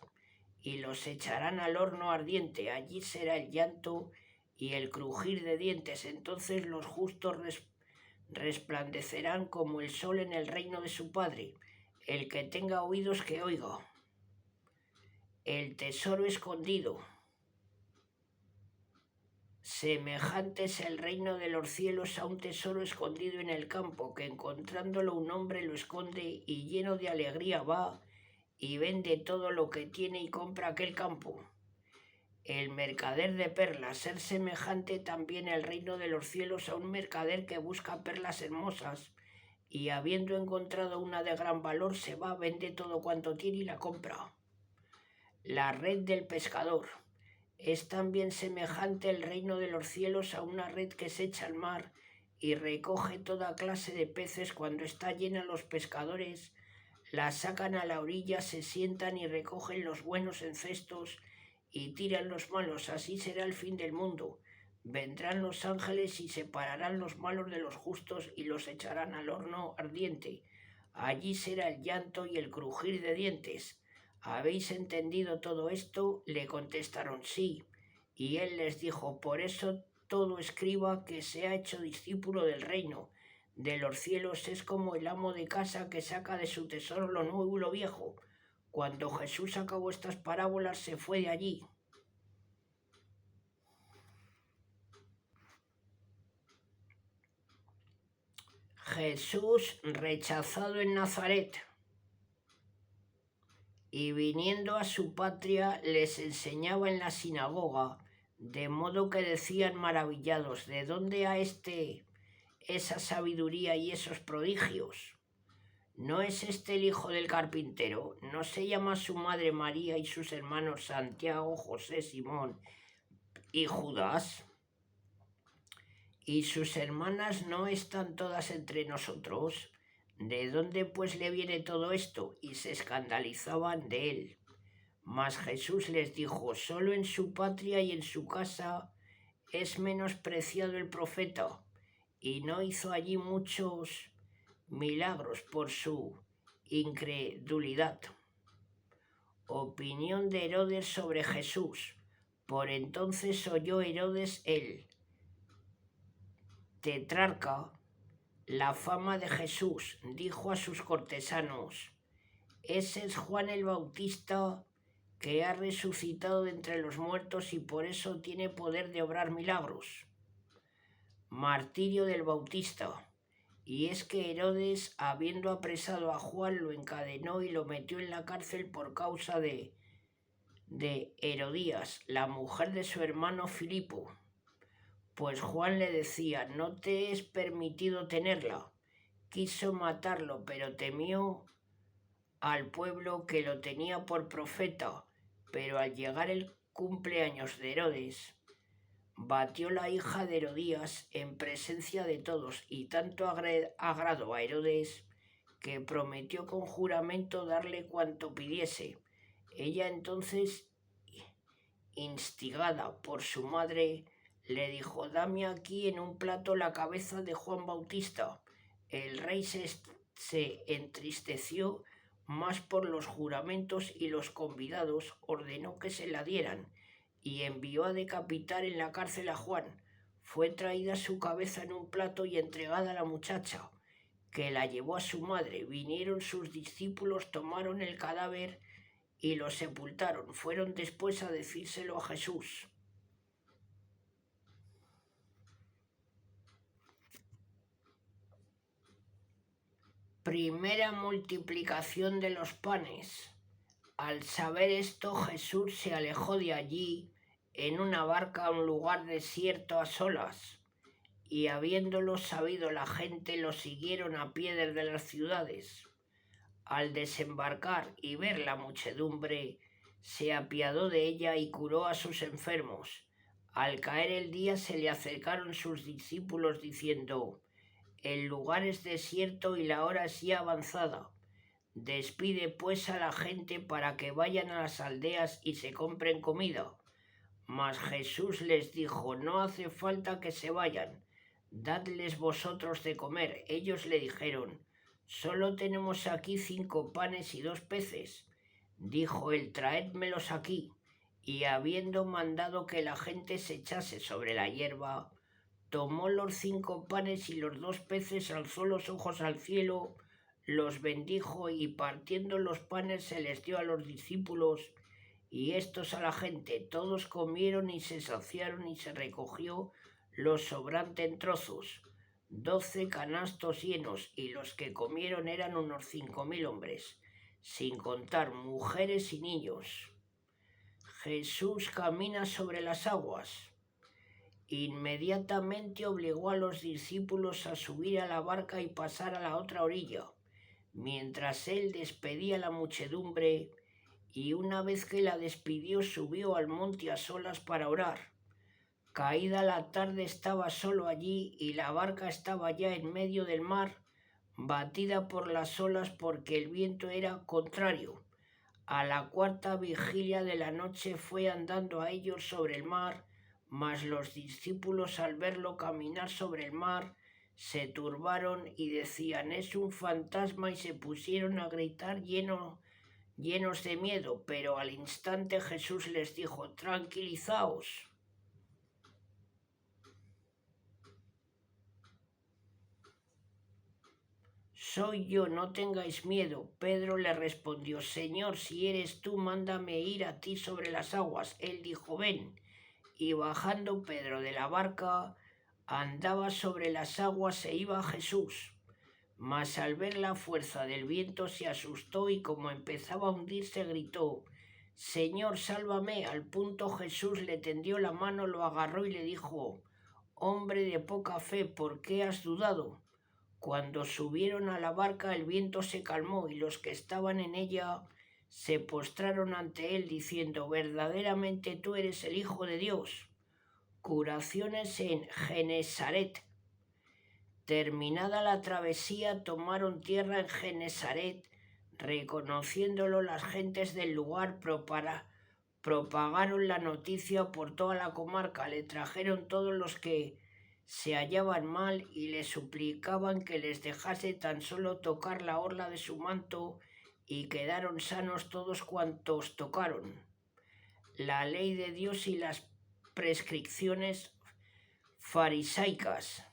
y los echarán al horno ardiente. Allí será el llanto y el crujir de dientes. Entonces los justos resplandecerán como el sol en el reino de su Padre. El que tenga oídos que oiga. El tesoro escondido. Semejante es el reino de los cielos a un tesoro escondido en el campo, que encontrándolo un hombre lo esconde y lleno de alegría va y vende todo lo que tiene y compra aquel campo. El mercader de perlas. Ser semejante también el reino de los cielos a un mercader que busca perlas hermosas y habiendo encontrado una de gran valor se va, vende todo cuanto tiene y la compra. La red del pescador. Es también semejante el reino de los cielos a una red que se echa al mar y recoge toda clase de peces. Cuando está llena, los pescadores la sacan a la orilla, se sientan y recogen los buenos en cestos y tiran los malos. Así será el fin del mundo. Vendrán los ángeles y separarán los malos de los justos y los echarán al horno ardiente. Allí será el llanto y el crujir de dientes. ¿Habéis entendido todo esto? Le contestaron: sí. Y él les dijo: por eso todo escriba que se ha hecho discípulo del reino de los cielos es como el amo de casa que saca de su tesoro lo nuevo y lo viejo. Cuando Jesús acabó estas parábolas se fue de allí. Jesús rechazado en Nazaret, y viniendo a su patria les enseñaba en la sinagoga, de modo que decían maravillados: ¿de dónde ha esa sabiduría y esos prodigios? ¿No es este el hijo del carpintero? ¿No se llama su madre María y sus hermanos Santiago, José, Simón y Judas? ¿Y sus hermanas no están todas entre nosotros? ¿De dónde pues le viene todo esto? Y se escandalizaban de él. Mas Jesús les dijo: solo en su patria y en su casa es menospreciado el profeta, y no hizo allí muchos milagros por su incredulidad. Opinión de Herodes sobre Jesús. Por entonces oyó Herodes el tetrarca la fama de Jesús. Dijo a sus cortesanos: ese es Juan el Bautista, que ha resucitado de entre los muertos y por eso tiene poder de obrar milagros. Martirio del Bautista. Y es que Herodes, habiendo apresado a Juan, lo encadenó y lo metió en la cárcel por causa de Herodías, la mujer de su hermano Filipo. Pues Juan le decía: no te es permitido tenerla. Quiso matarlo, pero temió al pueblo, que lo tenía por profeta. Pero al llegar el cumpleaños de Herodes, batió la hija de Herodías en presencia de todos, y tanto agradó a Herodes que prometió con juramento darle cuanto pidiese. Ella entonces, instigada por su madre, le dijo: dame aquí en un plato la cabeza de Juan Bautista. El rey se entristeció más por los juramentos, y los convidados ordenó que se la dieran, y envió a decapitar en la cárcel a Juan. Fue traída su cabeza en un plato y entregada a la muchacha, que la llevó a su madre. Vinieron sus discípulos, tomaron el cadáver y lo sepultaron. Fueron después a decírselo a Jesús. Primera multiplicación de los panes. Al saber esto, Jesús se alejó de allí en una barca a un lugar desierto a solas, y habiéndolo sabido la gente, lo siguieron a pie desde las ciudades. Al desembarcar y ver la muchedumbre, se apiadó de ella y curó a sus enfermos. Al caer el día se le acercaron sus discípulos diciendo: el lugar es desierto y la hora es ya avanzada. Despide pues a la gente para que vayan a las aldeas y se compren comida. Mas Jesús les dijo: no hace falta que se vayan, dadles vosotros de comer. Ellos le dijeron: solo tenemos aquí 5 panes y 2 peces. Dijo él: traédmelos aquí. Y habiendo mandado que la gente se echase sobre la hierba, tomó los 5 panes y los 2 peces, alzó los ojos al cielo, los bendijo, y partiendo los panes se les dio a los discípulos y estos a la gente. Todos comieron y se saciaron, y se recogió lo sobrante en trozos, 12 canastos llenos, y los que comieron eran unos 5.000 hombres, sin contar mujeres y niños. Jesús camina sobre las aguas. Inmediatamente obligó a los discípulos a subir a la barca y pasar a la otra orilla, mientras él despedía a la muchedumbre, y una vez que la despidió, subió al monte a solas para orar. Caída la tarde estaba solo allí, y la barca estaba ya en medio del mar, batida por las olas, porque el viento era contrario. A la 4ª vigilia de la noche fue andando a ellos sobre el mar, mas los discípulos, al verlo caminar sobre el mar, se turbaron y decían: es un fantasma, y se pusieron a gritar llenos de miedo. Pero al instante Jesús les dijo: tranquilizaos. Soy yo, no tengáis miedo. Pedro le respondió: Señor, si eres tú, mándame ir a ti sobre las aguas. Él dijo: ven. Y bajando Pedro de la barca, andaba sobre las aguas e iba a Jesús. mas al ver la fuerza del viento se asustó y como empezaba a hundirse gritó: «Señor, sálvame». Al punto Jesús le tendió la mano, lo agarró y le dijo: «Hombre de poca fe, ¿por qué has dudado?». Cuando subieron a la barca el viento se calmó y los que estaban en ella se postraron ante él diciendo: «Verdaderamente tú eres el Hijo de Dios». Curaciones en Genesaret. Terminada la travesía, tomaron tierra en Genesaret. Reconociéndolo, las gentes del lugar propagaron la noticia por toda la comarca. Le trajeron todos los que se hallaban mal y le suplicaban que les dejase tan solo tocar la orla de su manto, y quedaron sanos todos cuantos tocaron. La ley de Dios y las prescripciones farisaicas.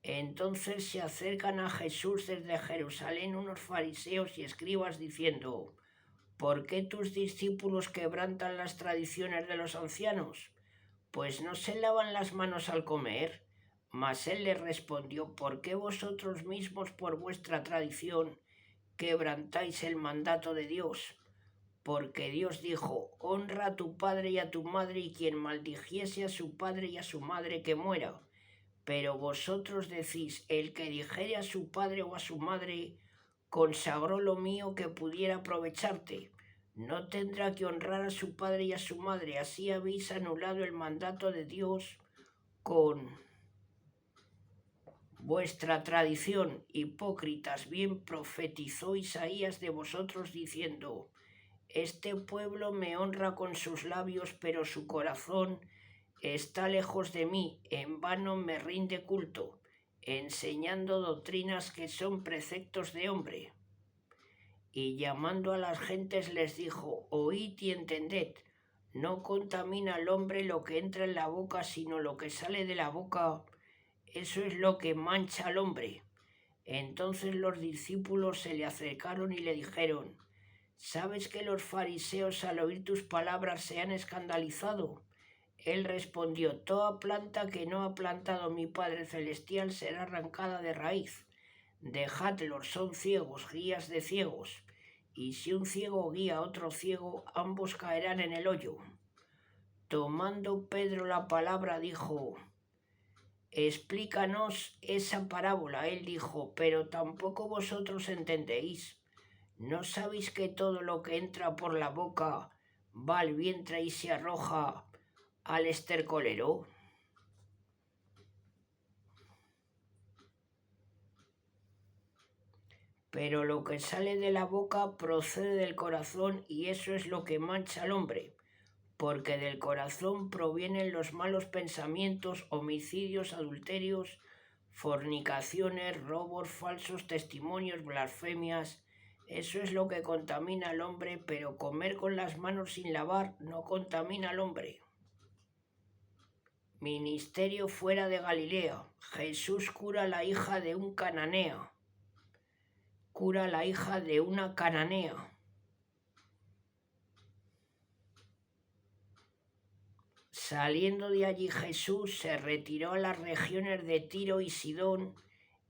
Entonces se acercan a Jesús desde Jerusalén unos fariseos y escribas diciendo: «¿Por qué tus discípulos quebrantan las tradiciones de los ancianos? Pues no se lavan las manos al comer». Mas él les respondió: «¿Por qué vosotros mismos por vuestra tradición quebrantáis el mandato de Dios? Porque Dios dijo: honra a tu padre y a tu madre, y quien maldijese a su padre y a su madre que muera. Pero vosotros decís: el que dijere a su padre o a su madre, consagró lo mío que pudiera aprovecharte, no tendrá que honrar a su padre y a su madre. Así habéis anulado el mandato de Dios con vuestra tradición. Hipócritas, bien profetizó Isaías de vosotros diciendo: este pueblo me honra con sus labios, pero su corazón está lejos de mí. En vano me rinde culto, enseñando doctrinas que son preceptos de hombre». Y llamando a las gentes les dijo: oíd y entended. No contamina al hombre lo que entra en la boca, sino lo que sale de la boca, eso es lo que mancha al hombre. Entonces los discípulos se le acercaron y le dijeron: ¿sabes que los fariseos al oír tus palabras se han escandalizado? Él respondió: toda planta que no ha plantado mi Padre Celestial será arrancada de raíz. Dejadlos, son ciegos, guías de ciegos. Y si un ciego guía a otro ciego, ambos caerán en el hoyo. Tomando Pedro la palabra, dijo: explícanos esa parábola. Él dijo: pero tampoco vosotros entendéis. ¿No sabéis que todo lo que entra por la boca va al vientre y se arroja al estercolero? Pero lo que sale de la boca procede del corazón, y eso es lo que mancha al hombre, porque del corazón provienen los malos pensamientos, homicidios, adulterios, fornicaciones, robos, falsos testimonios, blasfemias. Eso es lo que contamina al hombre, pero comer con las manos sin lavar no contamina al hombre. Ministerio fuera de Galilea. Jesús cura a la hija de un cananeo. Cura a la hija de una cananea. Saliendo de allí Jesús se retiró a las regiones de Tiro y Sidón,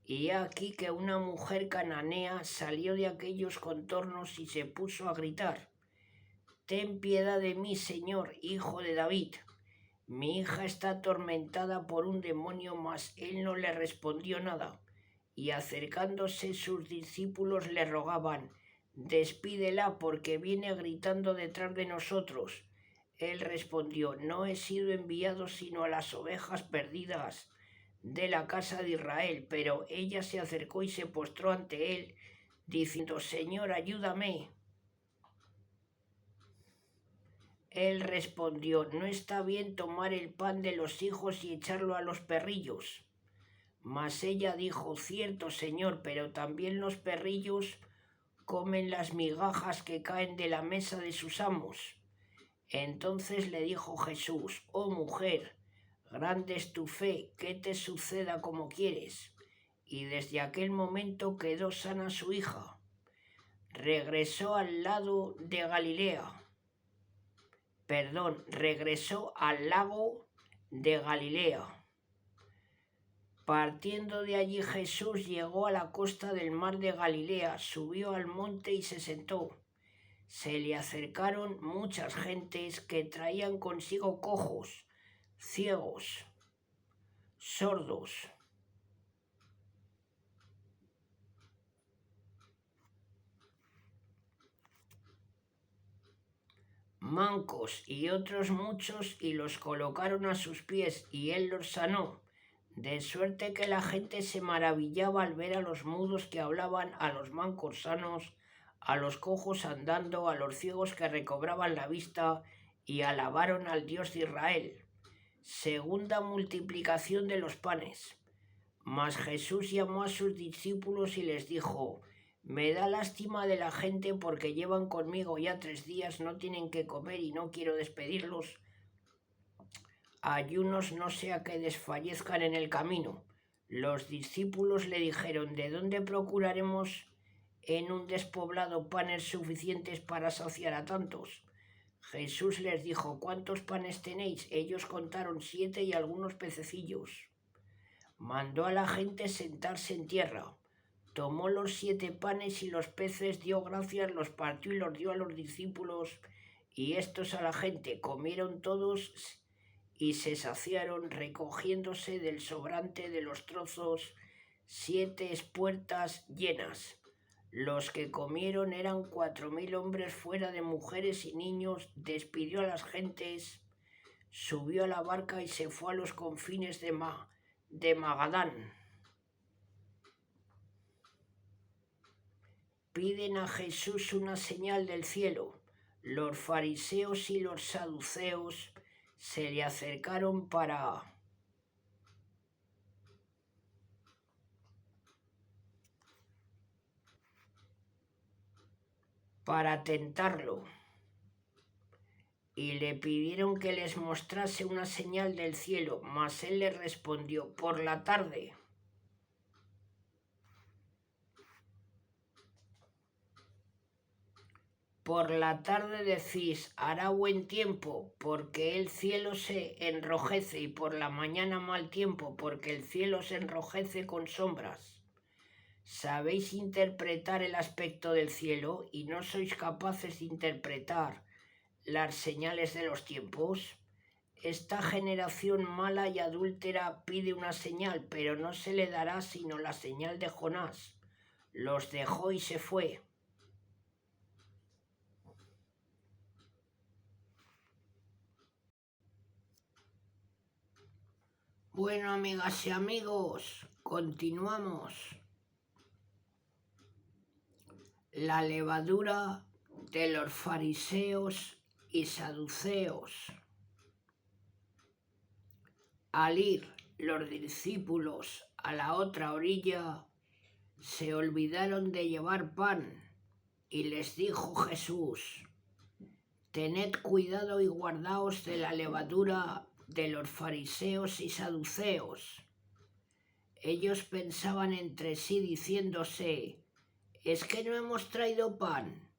y he aquí que una mujer cananea salió de aquellos contornos y se puso a gritar: «Ten piedad de mí, Señor, hijo de David. Mi hija está atormentada por un demonio». Mas él no le respondió nada. Y acercándose sus discípulos le rogaban: «Despídela, porque viene gritando detrás de nosotros». Él respondió: «No he sido enviado sino a las ovejas perdidas de la casa de Israel». Pero ella se acercó y se postró ante él, diciendo: «Señor, ayúdame». Él respondió: «No está bien tomar el pan de los hijos y echarlo a los perrillos». Mas ella dijo: «Cierto, Señor, pero también los perrillos comen las migajas que caen de la mesa de sus amos». Entonces le dijo Jesús: «Oh mujer, grande es tu fe, que te suceda como quieres». Y desde aquel momento quedó sana su hija. Regresó al lago de Galilea. Partiendo de allí Jesús llegó a la costa del mar de Galilea, subió al monte y se sentó. Se le acercaron muchas gentes que traían consigo cojos, ciegos, sordos, mancos y otros muchos, y los colocaron a sus pies, y él los sanó, de suerte que la gente se maravillaba al ver a los mudos que hablaban, a los mancos sanos, a los cojos andando, a los ciegos que recobraban la vista, y alabaron al Dios de Israel. Segunda multiplicación de los panes. Mas Jesús llamó a sus discípulos y les dijo: me da lástima de la gente porque llevan conmigo ya 3 días, no tienen que comer y no quiero despedirlos. Ayunos no sea que desfallezcan en el camino. Los discípulos le dijeron: ¿de dónde procuraremos en un despoblado panes suficientes para saciar a tantos? Jesús les dijo: ¿cuántos panes tenéis? Ellos contaron 7 y algunos pececillos. Mandó a la gente sentarse en tierra. Tomó los 7 panes y los peces, dio gracias, los partió y los dio a los discípulos, y estos a la gente. Comieron todos y se saciaron, recogiéndose del sobrante de los trozos 7 espuertas llenas. Los que comieron eran 4.000 hombres, fuera de mujeres y niños. Despidió a las gentes, subió a la barca y se fue a los confines de Magadán. Piden a Jesús una señal del cielo. Los fariseos y los saduceos se le acercaron para tentarlo, y le pidieron que les mostrase una señal del cielo, mas él les respondió: por la tarde decís: hará buen tiempo, porque el cielo se enrojece, y por la mañana mal tiempo, porque el cielo se enrojece con sombras. ¿Sabéis interpretar el aspecto del cielo y no sois capaces de interpretar las señales de los tiempos? Esta generación mala y adúltera pide una señal, pero no se le dará sino la señal de Jonás. Los dejó y se fue. Bueno, amigas y amigos, continuamos. La levadura de los fariseos y saduceos. Al ir los discípulos a la otra orilla, se olvidaron de llevar pan, y les dijo Jesús: tened cuidado y guardaos de la levadura de los fariseos y saduceos. Ellos pensaban entre sí diciéndose: ¿es que no hemos traído pan?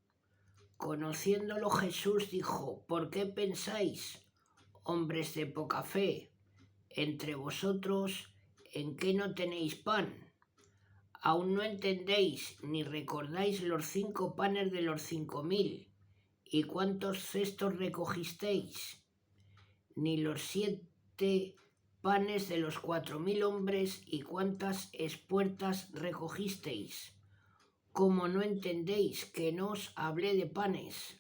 Conociéndolo Jesús dijo: ¿por qué pensáis, hombres de poca fe, entre vosotros, en qué no tenéis pan? ¿Aún no entendéis ni recordáis los 5 panes de los 5.000 y cuántos cestos recogisteis? Ni los 7 panes de los 4.000 hombres y cuántas espuertas recogisteis. ¿Cómo no entendéis que no os hablé de panes?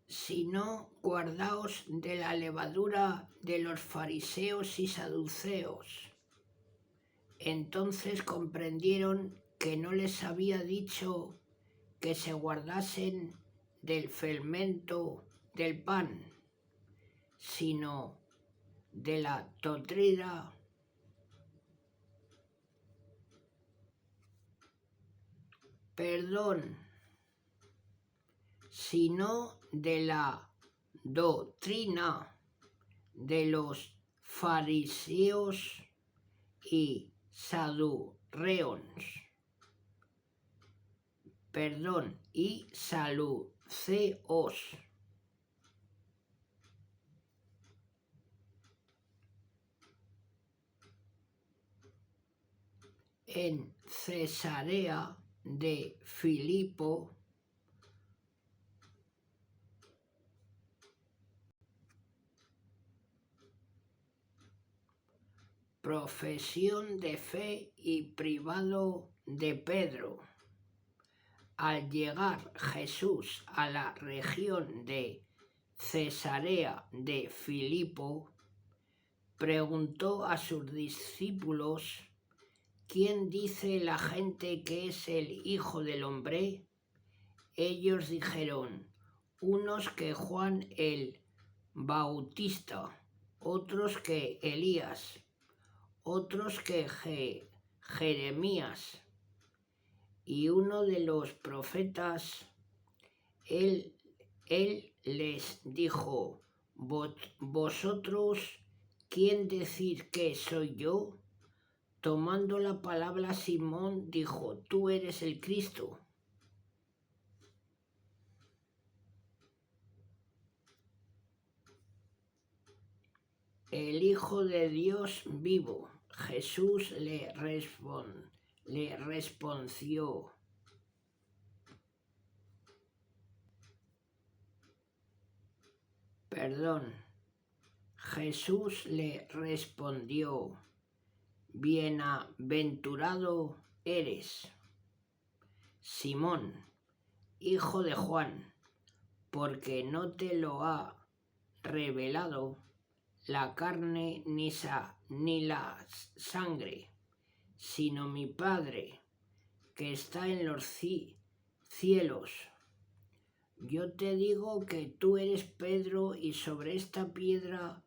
Sino guardaos de la levadura de los fariseos y saduceos. Entonces comprendieron que no les había dicho que se guardasen del fermento del pan, sino de la doctrina sino de la doctrina de los fariseos y saduceos. Ceos. En Cesarea de Filipo, profesión de fe y privado de Pedro. Al llegar Jesús a la región de Cesarea de Filipo, preguntó a sus discípulos: ¿Quién dice la gente que es el Hijo del Hombre? Ellos dijeron: unos que Juan el Bautista, otros que Elías, otros que Jeremías y uno de los profetas. Él les dijo: ¿Vosotros quién decís que soy yo? Tomando la palabra, Simón dijo: tú eres el Cristo, el Hijo de Dios vivo. Jesús le respondió: Jesús le respondió: bienaventurado eres, Simón, hijo de Juan, porque no te lo ha revelado la carne ni la sangre, sino mi Padre que está en los cielos. Yo te digo que tú eres Pedro, y sobre esta piedra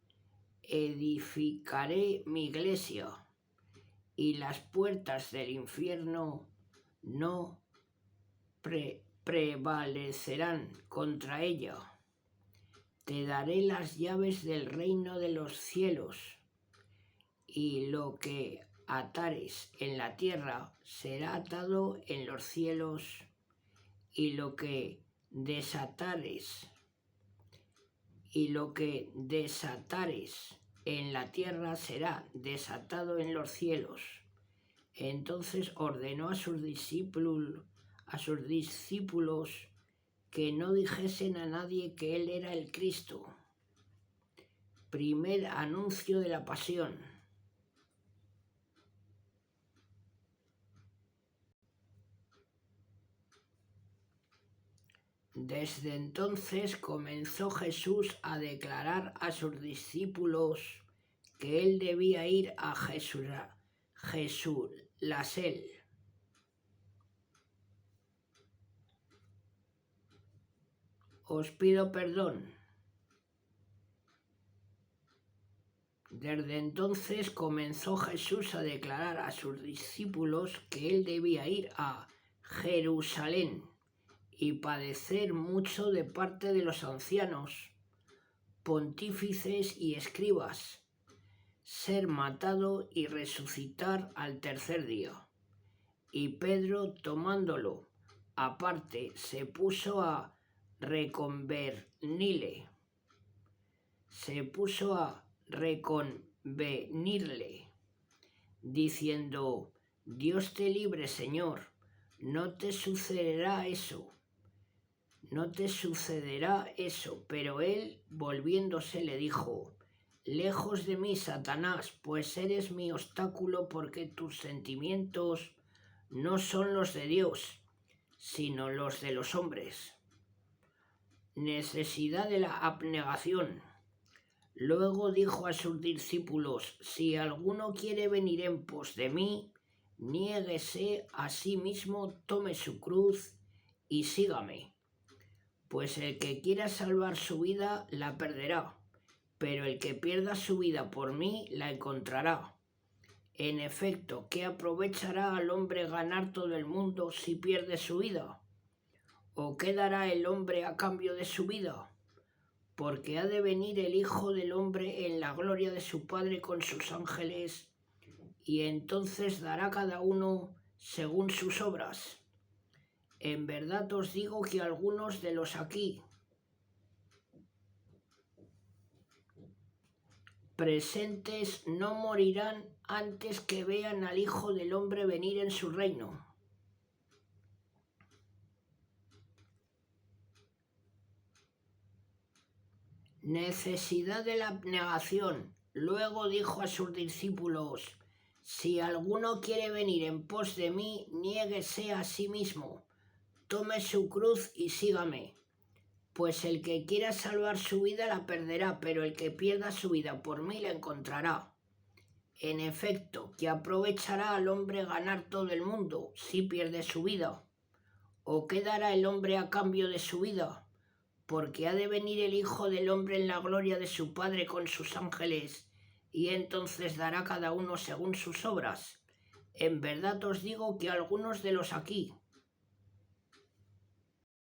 edificaré mi iglesia, y las puertas del infierno no prevalecerán contra ella. Te daré las llaves del reino de los cielos, y lo que atares en la tierra será atado en los cielos, y lo que desatares en la tierra será desatado en los cielos. Entonces ordenó a sus discípulos que no dijesen a nadie que él era el Cristo. Primer anuncio de la pasión. Desde entonces comenzó Jesús a declarar a sus discípulos que él debía ir a Jerusalén. Os pido perdón. Desde entonces comenzó Jesús a declarar a sus discípulos que él debía ir a Jerusalén y padecer mucho de parte de los ancianos, pontífices y escribas, ser matado y resucitar al tercer día. Y Pedro, tomándolo aparte, se puso a reconvenirle, diciendo: Dios te libre, Señor, no te sucederá eso. Pero él, volviéndose, le dijo: lejos de mí, Satanás, pues eres mi obstáculo, porque tus sentimientos no son los de Dios, sino los de los hombres. Necesidad de la abnegación. Luego dijo a sus discípulos: si alguno quiere venir en pos de mí, niéguese a sí mismo, tome su cruz y sígame. Pues el que quiera salvar su vida la perderá, pero el que pierda su vida por mí la encontrará. En efecto, ¿qué aprovechará al hombre ganar todo el mundo si pierde su vida? ¿O qué dará el hombre a cambio de su vida? Porque ha de venir el Hijo del Hombre en la gloria de su Padre con sus ángeles, y entonces dará cada uno según sus obras. En verdad os digo que algunos de los aquí presentes no morirán antes que vean al Hijo del Hombre venir en su reino. Necesidad de la abnegación. Luego dijo a sus discípulos: si alguno quiere venir en pos de mí, niéguese a sí mismo, tome su cruz y sígame. Pues el que quiera salvar su vida la perderá, pero el que pierda su vida por mí la encontrará. En efecto, ¿qué aprovechará al hombre ganar todo el mundo si pierde su vida? ¿O qué dará el hombre a cambio de su vida? Porque ha de venir el Hijo del Hombre en la gloria de su Padre con sus ángeles, y entonces dará cada uno según sus obras. En verdad os digo que algunos de los aquí